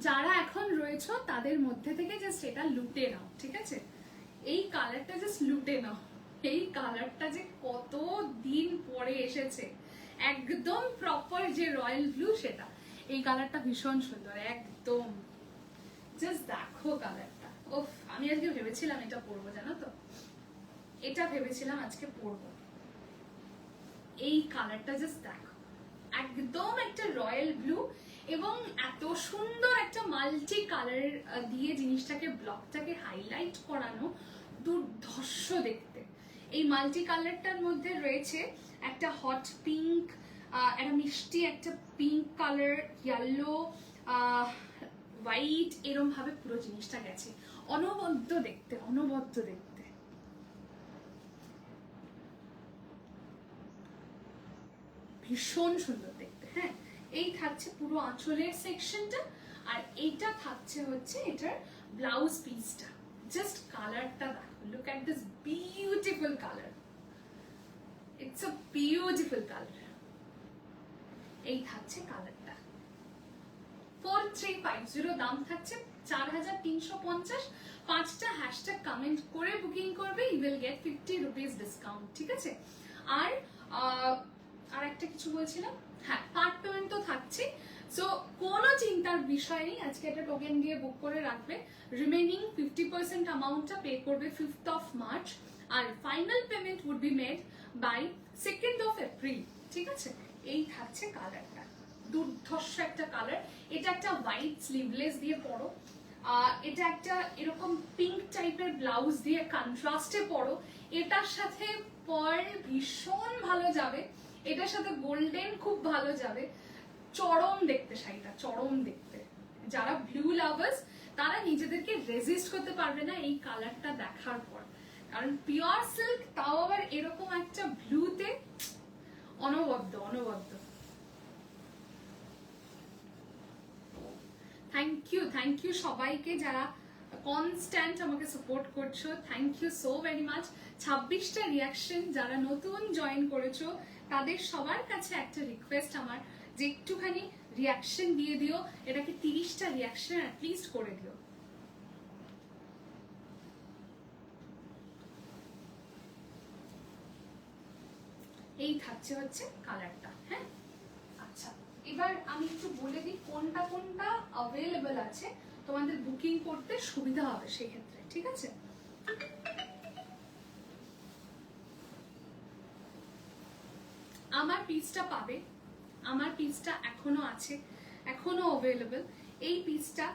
যারা এখন রয়েছো তাদের মধ্যে থেকে জাস্ট এটা লুটে নাও, ঠিক আছে? এই কালারটা জাস্ট লুটে নাও। এই কালারটা যে কত দিন পরে এসেছে, একদম প্রপার যে রয়্যাল ব্লু সেটা। এই কালারটা ভীষণ সুন্দর, একদম জাস্ট দেখো কালারটা। ওফ, আমি আজকে ভেবেছিলাম এটা পরবো, জানো তো, এটা ভেবেছিলাম আজকে পরবো। এই কালারটা জাস্ট দেখো, একদম একটা রয়্যাল ব্লু এবং এত সুন্দর একটা মাল্টি কালার দিয়ে জিনিসটাকে ব্লকটাকে হাইলাইট করানো, দুর্ধর্ষ দেখতে। এই মাল্টি কালারটার মধ্যে রয়েছে একটা হট পিঙ্ক, একটা মিষ্টি একটা পিঙ্ক কালার, ইয়েলো, হোয়াইট, এরম ভাবে পুরো জিনিসটা গেছে। অনবদ্য দেখতে, অনবদ্য দেখতে। ভীষণ সুন্দর দেখতে। হ্যাঁ, এই থাকছে পুরো আঁচলের সেকশনটা, আর এইটা থাকছে হচ্ছে এটার ব্লাউজ পিসটা। জাস্ট কালারটা দেখো, look at this beautiful colour, it's a beautiful colour. এই থাকছে কালারটা। 4350 দাম থাকছে, 4350। 5টা হ্যাশট্যাগ কমেন্ট করে বুকিং করবে, you will get 50 rupees discount, ঠিক আছে? আর একটা কিছু বলছিলাম, হ্যাঁ, পার্ট পেমেন্ট তো থাকছে। সো কোনো চিন্তার বিষয় নেই, আজকে একটা টোকেন দিয়ে বুক করে রাখবে, রিমেনিং 50% অ্যামাউন্টটা পে করবে 5th of March, আর final payment would be made by 2nd of April, ঠিক আছে? এই থাকছে কালারটা, দুর্ধর্ষ একটা কালার। এটা একটা হোয়াইট স্লিভলেস দিয়ে পরো, এটা একটা এরকম পিঙ্ক টাইপের ব্লাউজ দিয়ে কন্ট্রাস্টে পরো, এটার সাথে পার্ল ভীষণ ভালো যাবে, এটার সাথে গোল্ডেন খুব ভালো যাবে। চরম দেখতে শাড়িটা, চরম দেখতে। যারা ব্লু লাভার্স তারা নিজেদেরকে রেজিস্ট করতে পারবে না এই কালারটা দেখার পর, কারণ পিওর সিল্ক, তাও আবার এরকম একটা ব্লুতে, অনবদ্য অনবদ্য। থ্যাংক ইউ সবাইকে যারা কনস্ট্যান্ট আমাকে সাপোর্ট করছো, thank you so very much. 26টা রিয়াকশন, যারা নতুন জয়েন করেছো তাদের সবার কাছে একটা রিকোয়েস্ট আমার, যে একটুখানি রিয়াকশন দিয়ে দিও, এটাকে 30টা রিয়াকশন অ্যাটলিস্ট করে দিও। এই থাকছে হচ্ছে কালারটা। হ্যাঁ, আচ্ছা, এবার আমি একটু বলে দিই কোনটা কোনটা অ্যাভেলেবল আছে, তোমাদের বুকিং করতে সুবিধা হবে সেক্ষেত্রে, ঠিক আছে? আমার পিসটা পাবে, আমার পিসটা এখনো আছে, এখনো অ্যাভেলেবল। এই পিসটা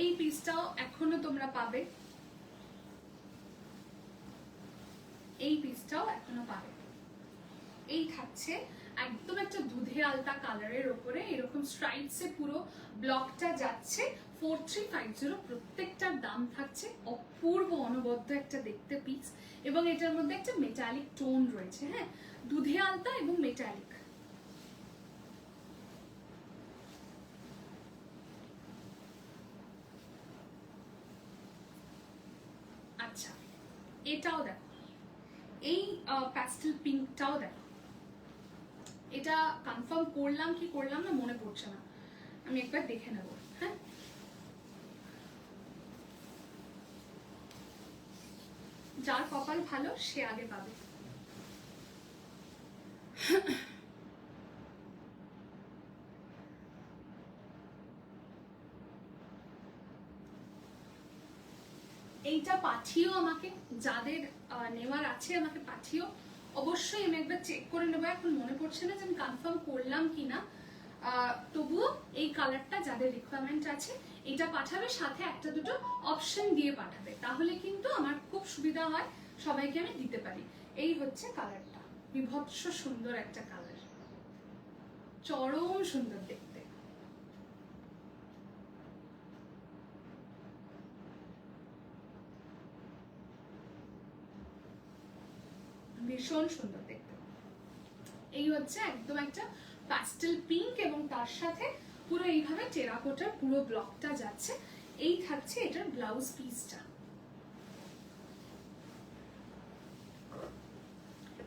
এই পিসটাও এখনো তোমরা পাবে, এই পিসটাও এখনো পাবে। এই থাকছে একদম একটা দুধে আলতা কালারের ওপরে এরকম স্ট্রাইপসে পুরো ব্লকটা যাচ্ছে, 4350। প্রত্যেকটার দাম থাকছে অপূর্ব অনবদ্য একটা দেখতে পিস, এবং এটার মধ্যে একটা মেটালিক টোন রয়েছে। হ্যাঁ, দুধে আলতা এবং মেটালিক। আচ্ছা, এটাও দেখো, এই প্যাস্টেল পিঙ্কটাও দেখো। এটা কনফার্ম করলাম কি করলাম না মনে পড়ছে না, আমি একবার দেখে নেব। হ্যাঁ, যার কপাল ভালো সে আগে পাবে। এইটা পাঠিও আমাকে, যাদের নেওয়ার আছে আমাকে পাঠিও অবশ্যই। আমি একবার চেক করে নেবো, এখন মনে পড়ছে না যে আমি কনফার্ম করলাম কিনা। তবুও এই কালারটা যাদের রিকোয়ারমেন্ট আছে এটা পাঠাবে, সাথে একটা দুটো অপশন দিয়ে পাঠাবে, তাহলে কিন্তু আমার খুব সুবিধা হয়, সবাইকে আমি দিতে পারি। এই হচ্ছে কালারটা, বিভৎস সুন্দর একটা কালার, চরম সুন্দর দেখতে, ভীষণ সুন্দর দেখতে। এই হচ্ছে একদম একটা প্যাস্টেল পিঙ্ক, এবং তার সাথে পুরো এইভাবে টেরাকোটার পুরো ব্লকটা যাচ্ছে। এই থাকছে এটার ব্লাউজ পিসটা।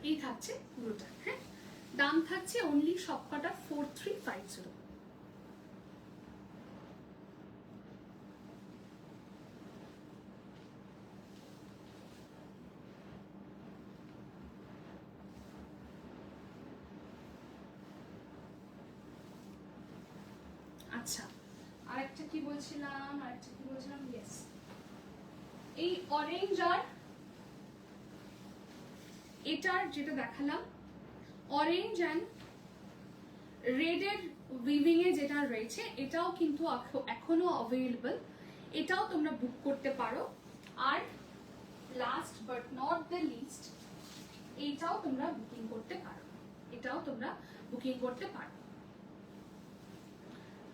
এই থাকছে পুরোটা। হ্যাঁ, দাম থাকছে অনলি সবকটা 4350। আচ্ছা, আরেকটা কি বলছিলাম, ইয়েস, এই অরেঞ্জ আর এটার যেটা দেখালাম, অরেঞ্জ অ্যান্ড রেডের উইভিং এ যেটা রয়েছে, এটাও কিন্তু এখনো অ্যাভেলেবল, এটাও তোমরা বুক করতে পারো। আর last but not the least, এইটাও তোমরা বুকিং করতে পারো,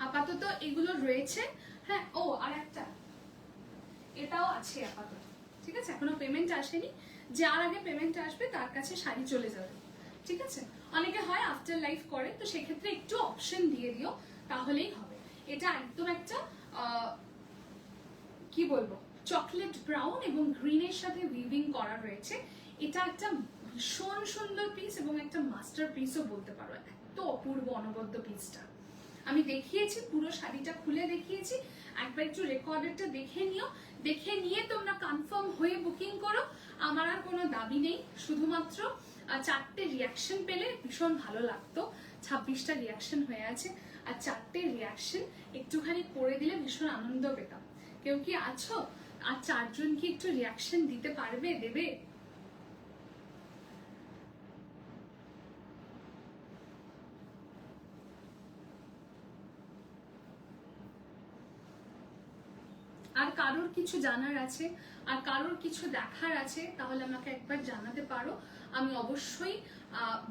আপাতত এগুলো রয়েছে। হ্যাঁ, ও আর একটা এটাও আছে আপাতত, ঠিক আছে, এখনো পেমেন্ট আসেনি, যার আগে পেমেন্ট আসবে তার কাছে শাড়ি চলে যাবে, ঠিক আছে। অনেকে হয় আফটার লাইফ করে, তো সেক্ষেত্রে একটু অপশন দিয়ে দিও, তাহলেই হবে। এটা একদম একটা কি বলবো, চকলেট ব্রাউন এবং গ্রিনের সাথে উইভিং করা রয়েছে। এটা একটা ভীষণ সুন্দর পিস এবং একটা মাস্টার পিসও বলতে পারো, এত অপূর্ব অনবদ্য পিসটা। আমি দেখিয়েছি, পুরো শাড়িটা খুলে দেখিয়েছি, একবার একটু রেকর্ডেরটা দেখে নিও, দেখে নিয়ে তোমরা কনফার্ম হয়ে বুকিং করো। আমার আর কোনো দাবি নেই, শুধুমাত্র 4টে রিয়াকশন পেলে ভীষণ ভালো লাগতো। 26টা রিয়াকশন হয়ে আছে, আর 4টে রিয়াকশন একটুখানি করে দিলে ভীষণ আনন্দ পেতাম। কেউ কি আছো? আর 4জন কি একটু রিয়াকশন দিতে পারবে, দেবে? আর কারোর কিছু জানার আছে, আর কারোর কিছু দেখার আছে, তাহলে আমাকে একবার জানাতে পারো, আমি অবশ্যই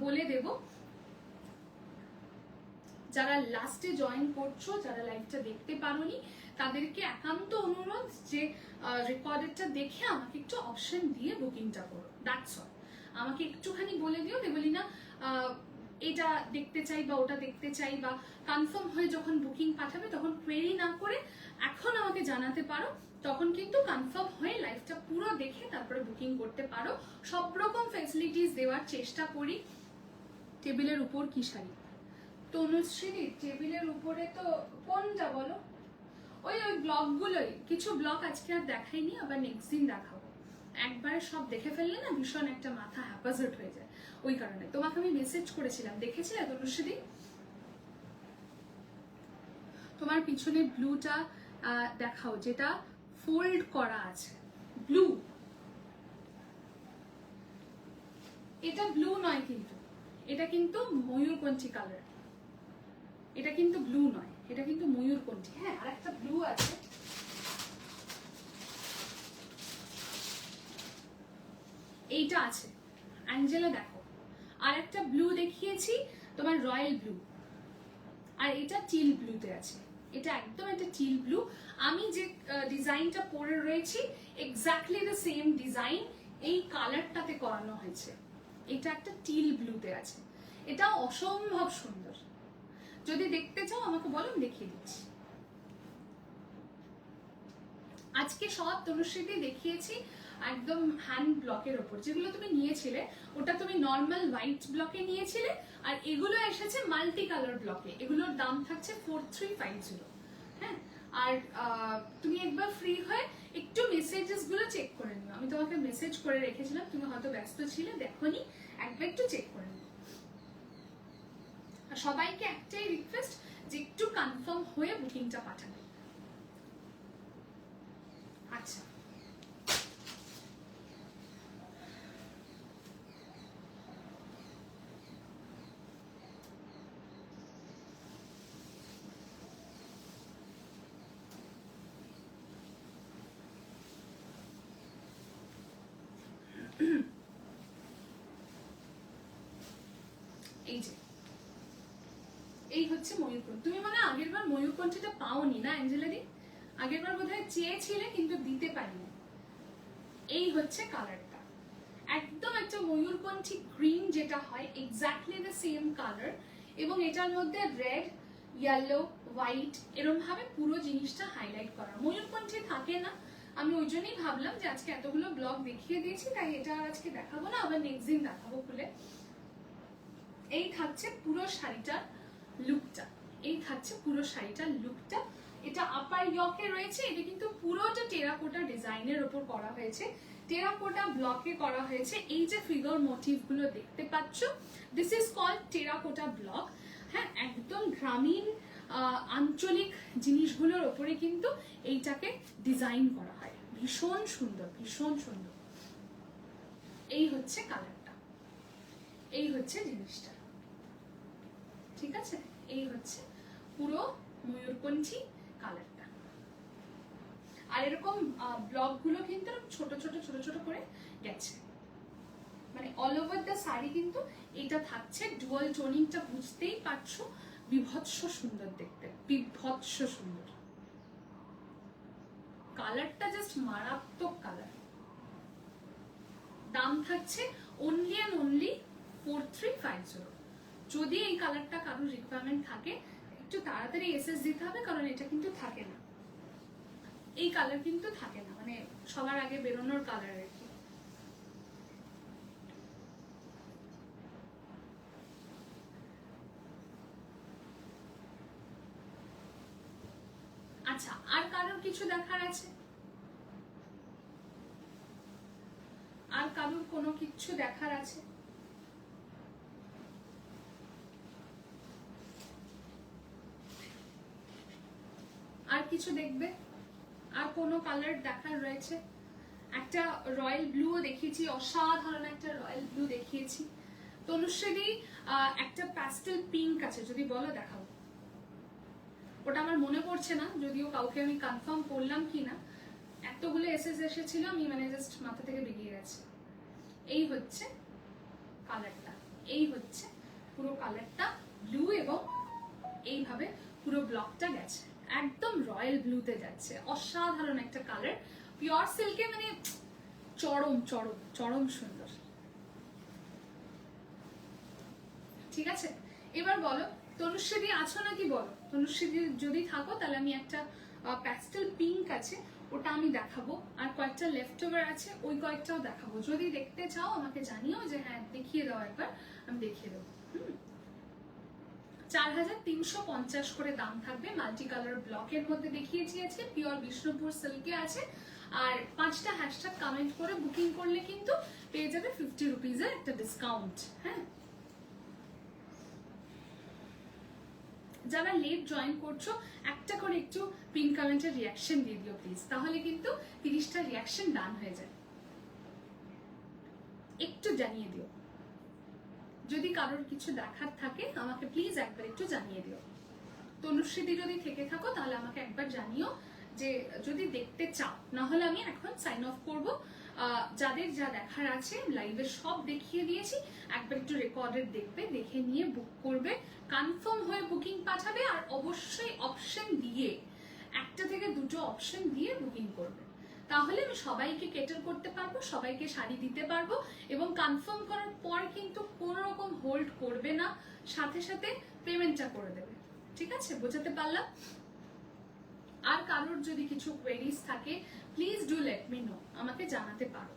বলে দেব। যারা লাস্টে জয়েন করছো, যারা লাইভটা দেখতে পারোনি, তাদেরকে একান্ত অনুরোধ যে রেকর্ডেরটা দেখে আমাকে একটু অপশন দিয়ে বুকিংটা করো, দ্যাটস অল। আমাকে একটুখানি বলে দিও, বলি না এটা দেখতে চাই বা ওটা দেখতে চাই, বা কনফার্ম হয়ে যখন বুকিং পাঠাবে তখন কোয়েরি না করে এখন আমাকে জানাতে পারো, তখন কিন্তু কনফার্ম হয়ে লাইভটা পুরো দেখে তারপরে বুকিং করতে পারো। সব রকম ফ্যাসিলিটিস দেওয়ার চেষ্টা করি। টেবিলের উপর কি শাড়ি? তনুশ্রী, টেবিলের উপরে তো কোনটা বলো? ওই ব্লগগুলোই, কিছু ব্লগ আজকে আর দেখাইনি, আবার নেক্সট দিন দেখাবো। একবারে সব দেখে ফেললে না ভীষণ একটা মাথা হ্যাপাজেট হয়ে যায়, ওই কারণে তোমাকে আমি মেসেজ করেছিলাম, দেখেছিলে তনুশ্রী? তোমার পিছনে ব্লুটা দেখাও, যেটা ফোল্ড করা আছে, ব্লু। এটা ব্লু নয় কিন্তু, এটা কিন্তু ময়ূরকণ্ঠী কালার, এটা কিন্তু ব্লু নয়, এটা কিন্তু ময়ূরকণ্ঠী। হ্যাঁ, আর একটা ব্লু আছে, এইটা আছে অ্যাঞ্জেলা, দেখো। আর একটা ব্লু দেখিয়েছি তোমার রয়্যাল ব্লু, আর এটা টিল ব্লুতে আছে, এটা একদম একটা টিল ব্লু। আমি যে ডিজাইনটা পরে রয়েছি এক্স্যাক্টলি দ্য সেম ডিজাইন এই কালারটাতে করানো হয়েছে। এটা একটা টিল ব্লুতে আছে, এটা অসম্ভব সুন্দর। যদি দেখতে চাও আমাকে বলো, আমি দেখিয়ে দিচ্ছি। আজকে সব তনুশ্রীতে দেখিয়েছি একদম হ্যান্ড ব্লকের ওপর, যেগুলো তুমি নিয়েছিলে ওটা তুমি নর্মাল হোয়াইট ব্লকে নিয়েছিলে, আর এগুলো এসেছে মাল্টি কালার ব্লকে। এগুলোর দাম থাকছে 4350। হ্যাঁ, আর তুমি একবার ফ্রি হয়ে একটু মেসেজেস গুলো চেক করে নিও, আমি তোমাকে মেসেজ করে রেখেছিলাম, তুমি হয়তো ব্যস্ত ছিলে দেখোনি, একবার একটু চেক করে নিও। আর সবাইকে একটাই রিকোয়েস্ট যে একটু কনফার্ম হয়ে বুকিংটা পাঠাবে। আচ্ছা, এই যে এই হচ্ছে ময়ূরকণ্ঠ। তুমি মানে আগের বার ময়ূরকণ্ঠীটা পাওনি না অ্যাঞ্জেলাদি? আগের বার বোধহয় চেয়েছিলে কিন্তু দিতে পারিনি। এই হচ্ছে কালারটা, একদম একটা ময়ূরকণ্ঠী গ্রিন যেটা হয়, এক্স্যাক্টলি দ্য সেম কালার, এবং এটার মধ্যে রেড, ইয়েলো, হোয়াইট এরকম ভাবে পুরো জিনিসটা হাইলাইট করা। ময়ূরকণ্ঠী থাকে না আমি ওই জন্যই ভাবলাম যে আজকে এতগুলো ব্লগ দেখিয়ে দিয়েছি, তাই এটা আর আজকে দেখাবো না, আবার নেক্সট দিন দেখাবো খুলে। এই থাকছে পুরো শাড়িটার লুকটা, এই থাকছে পুরো শাড়িটার লুকটা। এটা আপার ইয়কে রয়েছে, এটা কিন্তু পুরোটা টেরাকোটা ডিজাইনের উপর করা হয়েছে, টেরাকোটা ব্লকে করা হয়েছে। এই যে ফিগার মোটিভ গুলো দেখতে পাচ্ছ, this is called terracotta block. হ্যাঁ, একদম গ্রামীণ আঞ্চলিক জিনিসগুলোর ওপরে কিন্তু এইটাকে ডিজাইন করা হয়। ভীষণ সুন্দর, ভীষণ সুন্দর। এই হচ্ছে কালারটা, এই হচ্ছে জিনিসটা, ঠিক আছে? এই হচ্ছে পুরো ময়ূরকণ্ঠী কালারটা। আর এরকম ব্লক গুলো কিন্তু ছোট ছোট ছোট ছোট করে গেছে, মানে অল ওভার দ্য শাড়ি কিন্তু এটা থাকছে। ডুয়াল টোনিংটা বুঝতেই পারছো, বিভৎস সুন্দর দেখতে, বিভৎস সুন্দর। কালারটা জাস্ট মারাত্মক কালার। দাম থাকছে অনলি অ্যান্ড অনলি 4350। যদি এই কালারটা কারোর রিকোয়ারমেন্ট থাকে একটু তাড়াতাড়ি এসএস দিতে হবে, কারণ এটা কিন্তু থাকে না, এই কালার কিন্তু থাকে না, মানে সবার আগে বেরোনোর কালার আর কি। আচ্ছা, আর কারোর কিছু দেখার আছে? আর কারোর কোনো কিছু দেখার আছে? আর কিছু দেখবে? আর কোনো কালার দেখার রয়েছে? একটা রয়্যাল ব্লু দেখিয়েছি, অসাধারণ একটা রয়্যাল ব্লু দেখিয়েছি। তনুশ্রী একটা প্যাস্টেল পিঙ্ক আছে, যদি বলো দেখাও। ওটা আমার মনে পড়ছে না, যদিও কাউকে আমি কনফার্ম করলাম কিনা। এতগুলো এসএস এসেছিল, আমি মানে জাস্ট মাথা থেকে বেরিয়ে গেছে। এই হচ্ছে কালারটা, এই হচ্ছে পুরো কালারটা ব্লু, এবং এইভাবে পুরো ব্লকটা গেছে, একদম রয়্যাল ব্লুতে যাচ্ছে। অসাধারণ একটা কালার, পিওর সিল্কে, মানে চরম চরম চরম সুন্দর। ঠিক আছে, এবার বলো তনুশ্রী আছো নাকি, বলো তনুশ্রী যদি থাকো তাহলে আমি একটা প্যাস্টেল পিঙ্ক আছে ওটা আমি দেখাবো, আর কয়েকটা লেফট ওভার আছে ওই কয়েকটাও দেখাবো। যদি দেখতে চাও আমাকে জানিও যে হ্যাঁ দেখিয়ে দাও একবার, আমি দেখিয়ে দেবো। 4350 করে দাম থাকবে। মাল্টি কালার ব্লকের মধ্যে দেখিয়েছি, আছে পিওর বিষ্ণুপুর সিল্কে আছে। আর 5টা হ্যাশট্যাগ কমেন্ট করে বুকিং করলে কিন্তু পেয়ে যাবে 50 রুপিজের একটা ডিসকাউন্ট। হ্যাঁ, যারা লেট জয়েন করছো একটা করে একটু পিন কমেন্টের রিয়াকশন দিয়ে দিও প্লিজ, তাহলে কিন্তু 30টা রিয়াকশন ডান হয়ে যায়। একটু জানিয়ে দিও, যদি কারোর কিছু দেখার থাকে আমাকে প্লিজ একবার একটু জানিয়ে দিও। তনুশ্রী যদি থেকে থাকো তাহলে আমাকে একবার জানিও যে যদি দেখতে চাও, না হলে আমি এখন সাইন অফ করব। যাদের যা দেখার আছে লাইভে সব দেখিয়ে দিয়েছি, একবার একটু রেকর্ডেড দেখবে, দেখে নিয়ে বুক করবে, কনফার্ম হয়ে বুকিং পাঠাবে। আর অবশ্যই অপশন দিয়ে, একটা থেকে দুটো অপশন দিয়ে বুকিং করবে, তাহলে আমি সবাইকে কেটার করতে পারবো, সবাইকে শাড়ি দিতে পারবো। এবং কনফার্ম করার পর কিন্তু কোনো রকম হোল্ড করবে না, সাথে সাথে পেমেন্টটা করে দেবে। ঠিক আছে, বোঝাতে পারলাম? আর কারোর যদি কিছু কোয়েরিজ থাকে please do let me no, আমাকে জানাতে পারো।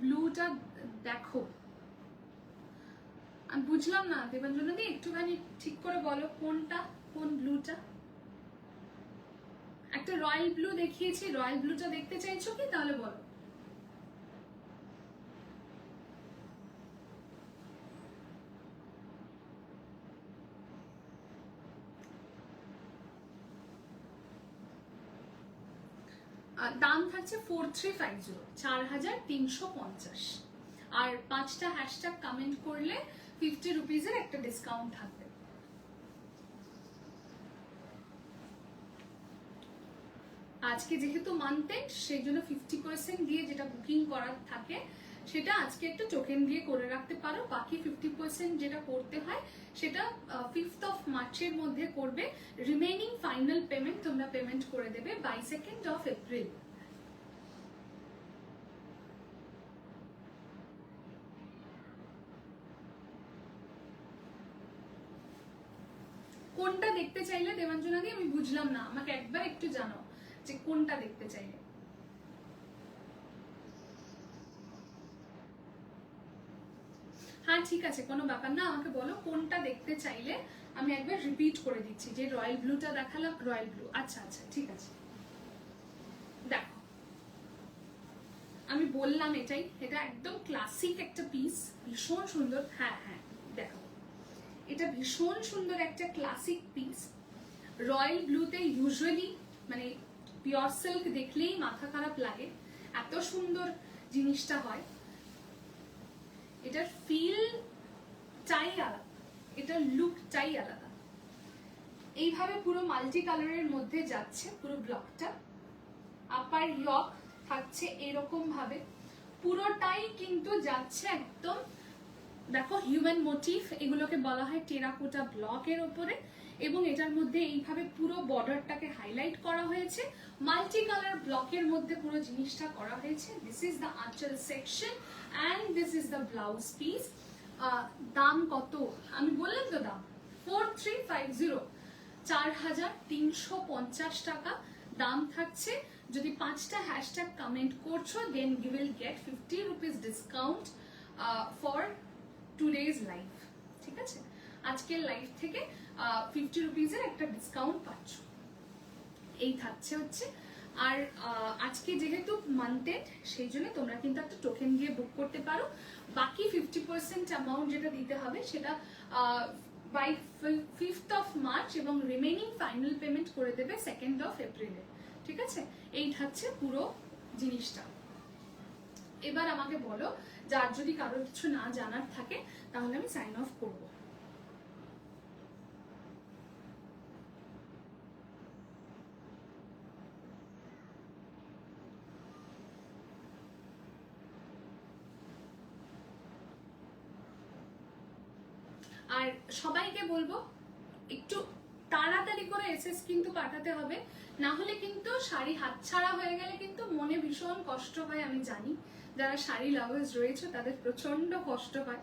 ব্লুটা দেখো, আমি বুঝলাম না দেবাঞ্জনাদি, একটুখানি ঠিক করে বলো কোনটা, কোন ব্লুটা? একটা রয়্যাল ব্লু দেখিয়েছি, রয়্যাল ব্লুটা দেখতে চাইছো কি? তাহলে বলো। দাম থাকছে 4350, 4350। আর 5টা হ্যাশট্যাগ কমেন্ট করলে 50 রুপিজের একটা ডিসকাউন্ট থাকবে। আজকে যেহেতু মানতে, সেই জন্য 50% দিয়ে যেটা বুকিং করার থাকে সেটা আজকে একটু টোকেন দিয়ে করে রাখতে পারো। বাকি 50% যেটা করতে হয় সেটা 5th of মার্চের মধ্যে করবে। রিমেইনিং ফাইনাল পেমেন্ট তোমরা পেমেন্ট করে দেবে বাই 2nd of এপ্রিল। কোনটা দেখতে চাইলে দেবাঞ্জনা দি? আমি বুঝলাম না, আমাকে একবার একটু জানাও যে কোনটা দেখতে চাইলে। হ্যাঁ ঠিক আছে, কোনো ব্যাপার না, আমাকে বলো কোনটা দেখতে চাইলে, আমি একবার রিপিট করে দিচ্ছি। যে রয়্যাল ব্লুটা দেখালাম, রয়্যাল ব্লু, আচ্ছা আচ্ছা ঠিক আছে। দেখো আমি বললাম এটাই, এটা একদম ক্লাসিক একটা পিস, ভীষণ সুন্দর। হ্যাঁ হ্যাঁ দেখো, এটা ভীষণ সুন্দর একটা ক্লাসিক পিস। রয়্যাল ব্লুতে ইউজুয়ালি মানে পিওর সিল্ক দেখলেই মাথা খারাপ লাগে, এত সুন্দর জিনিসটা হয়। এটার ফিল চাই আলাদা, এটার লুক চাই আলাদা। এইভাবে পুরো মাল্টি কালারের মধ্যে যাচ্ছে পুরো ব্লকটা। আপার ইয়ক থাকছে এরকম ভাবে, পুরোটাই কিন্তু যাচ্ছে একদম দেখো হিউম্যান মোটিভ, এগুলোকে বলা হয় টেরাকোটা ব্লকের ওপরে, এবং এটার মধ্যে এইভাবে পুরো বর্ডারটাকে হাইলাইট করা হয়েছে, মাল্টি কালার ব্লকের মধ্যে পুরো জিনিসটা করা হয়েছে। দিস ইজ দ্য আঁচল section and this is the blouse piece. দাম কত আমি বললাম তো, দাম 4350, 4350 টাকা দাম থাকছে। যদি 5টা হ্যাশট্যাগ কমেন্ট করছো then you will get 50 rupees discount for today's live. ঠিক আছে, আজকের লাইভ থেকে 50 রুপিসের একটা ডিসকাউন্ট পাচ্ছ, এই থাকছে হচ্ছে। আর আজকে যেহেতু মান্থ এন্ড, সেই জন্য তোমরা কিন্তু একটা টোকেন দিয়ে বুক করতে পারো। বাকি 50% অ্যামাউন্ট যেটা দিতে হবে সেটা বাই 5th অফ মার্চ, এবং রিমেইনিং ফাইনাল পেমেন্ট করে দেবে 2nd অফ এপ্রিলে। ঠিক আছে, এই থাকছে পুরো জিনিসটা। এবার আমাকে বলো, যার যদি কারোর কিছু না জানার থাকে তাহলে আমি সাইন অফ করবো। আর সবাইকে বলবো একটু তাড়াতাড়ি করে এসএস কিন্তু পাঠাতে হবে, না হলে কিন্তু শাড়ি হাতছাড়া হয়ে গেলে কিন্তু মনে ভীষণ কষ্ট হয়। আমি জানি যারা শাড়ি লাভার্স রয়েছে তাদের প্রচন্ড কষ্ট হয়,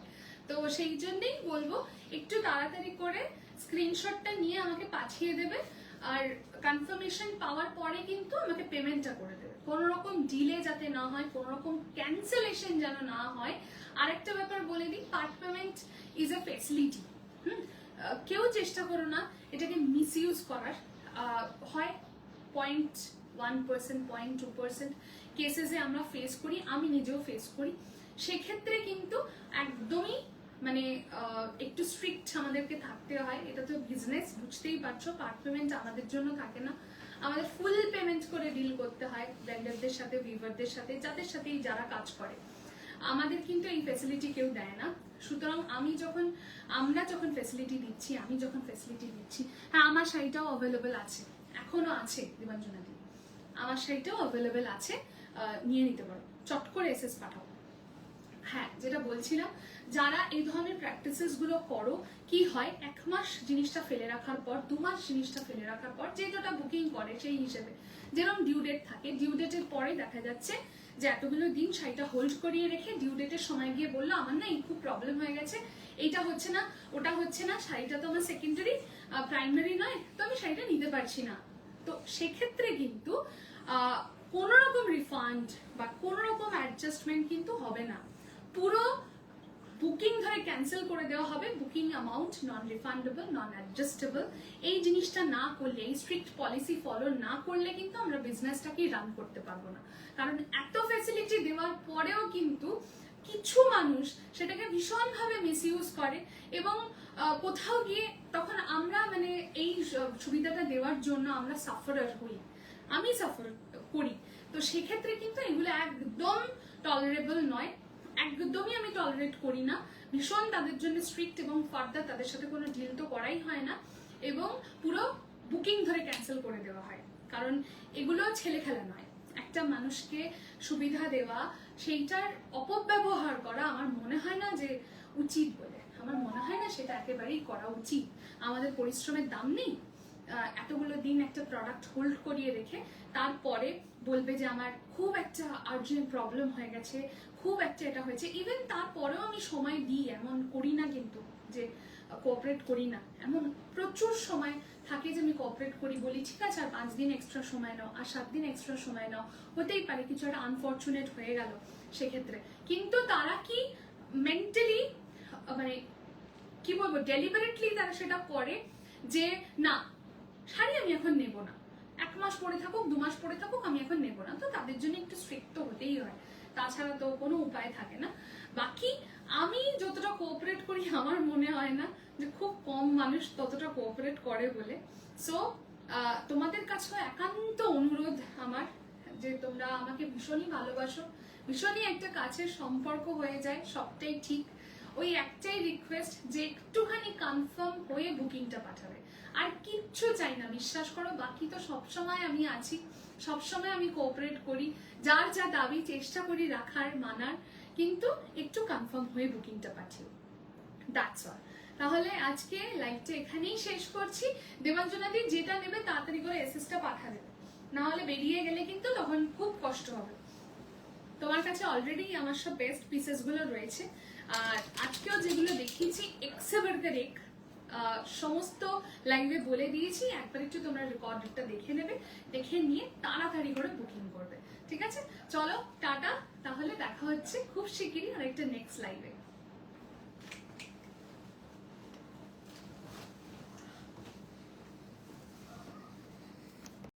তো সেই জন্যই বলবো একটু তাড়াতাড়ি করে স্ক্রিনশটটা নিয়ে আমাকে পাঠিয়ে দেবে। আর কনফার্মেশন পাওয়ার পরে কিন্তু আমাকে পেমেন্টটা করে দেবে, কোনো রকম ডিলে যাতে না হয়, কোনো রকম ক্যান্সেলেশন যেন না হয়। আরেকটা ব্যাপার বলে দিই, part payment is a facility. কেউ চেষ্টা করো না এটাকে মিসইউজ করার। হয় 0.1%, 0.2% কেসেসে আমরা ফেস করি, আমি নিজেও ফেস করি। সেক্ষেত্রে কিন্তু একদমই মানে একটু স্ট্রিক্ট আমাদেরকে থাকতে হয়। এটা তো বিজনেস, বুঝতেই পারছো, পার্ট পেমেন্ট আমাদের জন্য থাকে না, আমাদের ফুল পেমেন্ট করে ডিল করতে হয় ভেন্ডারদের সাথে, ভিউয়ারদের সাথে, যাদের সাথেই যারা কাজ করে। আমাদের কিন্তু এই ফ্যাসিলিটি কেউ দেয় না। সুতরাং আমরা যখন ফ্যাসিলিটি দিচ্ছি, হ্যাঁ আমার শাড়িটাও অ্যাভেলেবেল আছে, এখনো আছে দেবাঞ্জনা দি, আমার শাড়িটাও অ্যাভেলেবেল আছে, নিয়ে নিতে পারো, চট করে এসএস পাঠাও। হ্যাঁ যেটা বলছিলাম, যারা এই ধরনের প্র্যাকটিসেস গুলো করো, কি হয় 1 মাস জিনিসটা ফেলে রাখার পর, 2 মাস জিনিসটা ফেলে রাখার পর, যে যেটা বুকিং করে সেই হিসেবে যেরকম ডিউ ডেট থাকে, ডিউ ডেটের পরে দেখা যাচ্ছে যে এতগুলো দিন শাড়িটা হোল্ড করিয়ে রেখে ডিউ ডেটের সময় গিয়ে বললো আমার না এই খুব প্রবলেম হয়ে গেছে, এইটা হচ্ছে না, ওটা হচ্ছে না, শাড়িটা তো আমার সেকেন্ডারি, প্রাইমারি নয়, তো আমি শাড়িটা নিতে পারছি না। তো সেক্ষেত্রে কিন্তু কোনো রকম রিফান্ড বা কোনো রকম অ্যাডজাস্টমেন্ট কিন্তু হবে না, পুরো বুকিং ধরে ক্যান্সেল করে দেওয়া হবে। বুকিং অ্যামাউন্ট নন রিফান্ডেবল, নন অ্যাডজাস্টেবল। এই জিনিসটা না করলে, এই স্ট্রিক্ট পলিসি ফলো না করলে কিন্তু আমরা বিজনেসটাকেই রান করতে পারবো না। কারণ এত ফ্যাসিলিটি দেওয়ার পরেও কিন্তু কিছু মানুষ সেটাকে ভীষণভাবে মিসইউজ করে, এবং কোথাও গিয়ে তখন আমরা মানে এই সুবিধাটা দেওয়ার জন্য আমরা সাফারার হই, আমি সাফার করি। তো সেক্ষেত্রে কিন্তু এগুলো একদম টলারেবল নয়, একদমই আমি টলারেট করি না। ভীষণ তাদের জন্য স্ট্রিক্ট, এবং ফার্দার তাদের সাথে কোনো ডিল তো করাই হয় না, এবং পুরো বুকিং ধরে ক্যান্সেল করে দেওয়া হয়। কারণ এগুলো ছেলে খেলা নয়, একটা মানুষকে সুবিধা দেওয়া, সেইটার অপব্যবহার করা আমার মনে হয় না যে উচিত বলে, আমার মনে হয় না সেটা একেবারেই করা উচিত। আমাদের পরিশ্রমের দাম নেই, এতগুলো দিন একটা প্রোডাক্ট হোল্ড করিয়ে রেখে তারপরে বলবে যে আমার খুব একটা আর্জেন্ট প্রবলেম হয়ে গেছে, খুব একটা এটা হয়েছে। ইভেন তারপরেও আমি সময় দিই, এমন করি না কিন্তু যে কোঅপারেট করি না, এমন প্রচুর সময় থাকে যে আমি কোঅপারেট করি, বলি ঠিক আছে আর 5 দিন এক্সট্রা সময় নাও, আর 7 দিন এক্সট্রা সময় নাও, হতেই পারে কিছু একটা আনফর্চুনেট হয়ে গেল সেক্ষেত্রে। কিন্তু তারা কি মেন্টালি মানে কি বলবো, ডেলিবারেটলি তারা সেটা করে যে না শাড়ি আমি এখন নেব না, 1 মাস পরে থাকুক 2 মাস পরে থাকুক আমি এখন নেব না। তো তাদের জন্য একটু স্ট্রিক্ট তো হতেই হয়, তাছাড়া তো কোনো উপায় থাকে না। বাকি আমি যতটা কোঅপারেট করি আমার মনে হয় না যে খুব কম মানুষ ততটা কোঅপারেট করে বলে। সো তোমাদের কাছেও একান্ত অনুরোধ আমার যে তোমরা আমাকে ভীষণই ভালোবাসো, ভীষণই একটা কাছের সম্পর্ক হয়ে যায়, সবটাই ঠিক। ওই একটাই রিকোয়েস্ট যে একটুখানি কনফার্ম হয়ে বুকিংটা পাঠাবে, আর কিচ্ছু চাই না, বিশ্বাস করো। বাকি তো সবসময় আমি আছি, সবসময় আমি কোঅপারেট করি, যার যা দাবি চেষ্টা করি রাখার মানার, কিন্তু একটু কনফার্ম হয়ে বুকিংটা পাঠিও, দ্যাটস অল। তাহলে আজকে লাইভটা এখানেই শেষ করছি। দেবাঞ্জনাদি যেটা নেবে তাড়াতাড়ি করে এসএসটা পাঠা দেবে, না হলে বেরিয়ে গেলে কিন্তু তখন খুব কষ্ট হবে। তোমার কাছে অলরেডি আমার সব বেস্ট পিসেস গুলো রয়েছে, আর আজকেও যেগুলো দেখিয়েছি এক্সেভারকার এক সমস্ত লাইভে বলে দিয়েছি, একবার একটু তোমরা রেকর্ডটা দেখে নেবে, দেখে নিয়ে তাড়াতাড়ি করে বুকিং করবে, ঠিক আছে? চলো টাটা, তাহলে দেখা হচ্ছে খুব শিগগিরই আরেকটা নেক্সট লাইভে।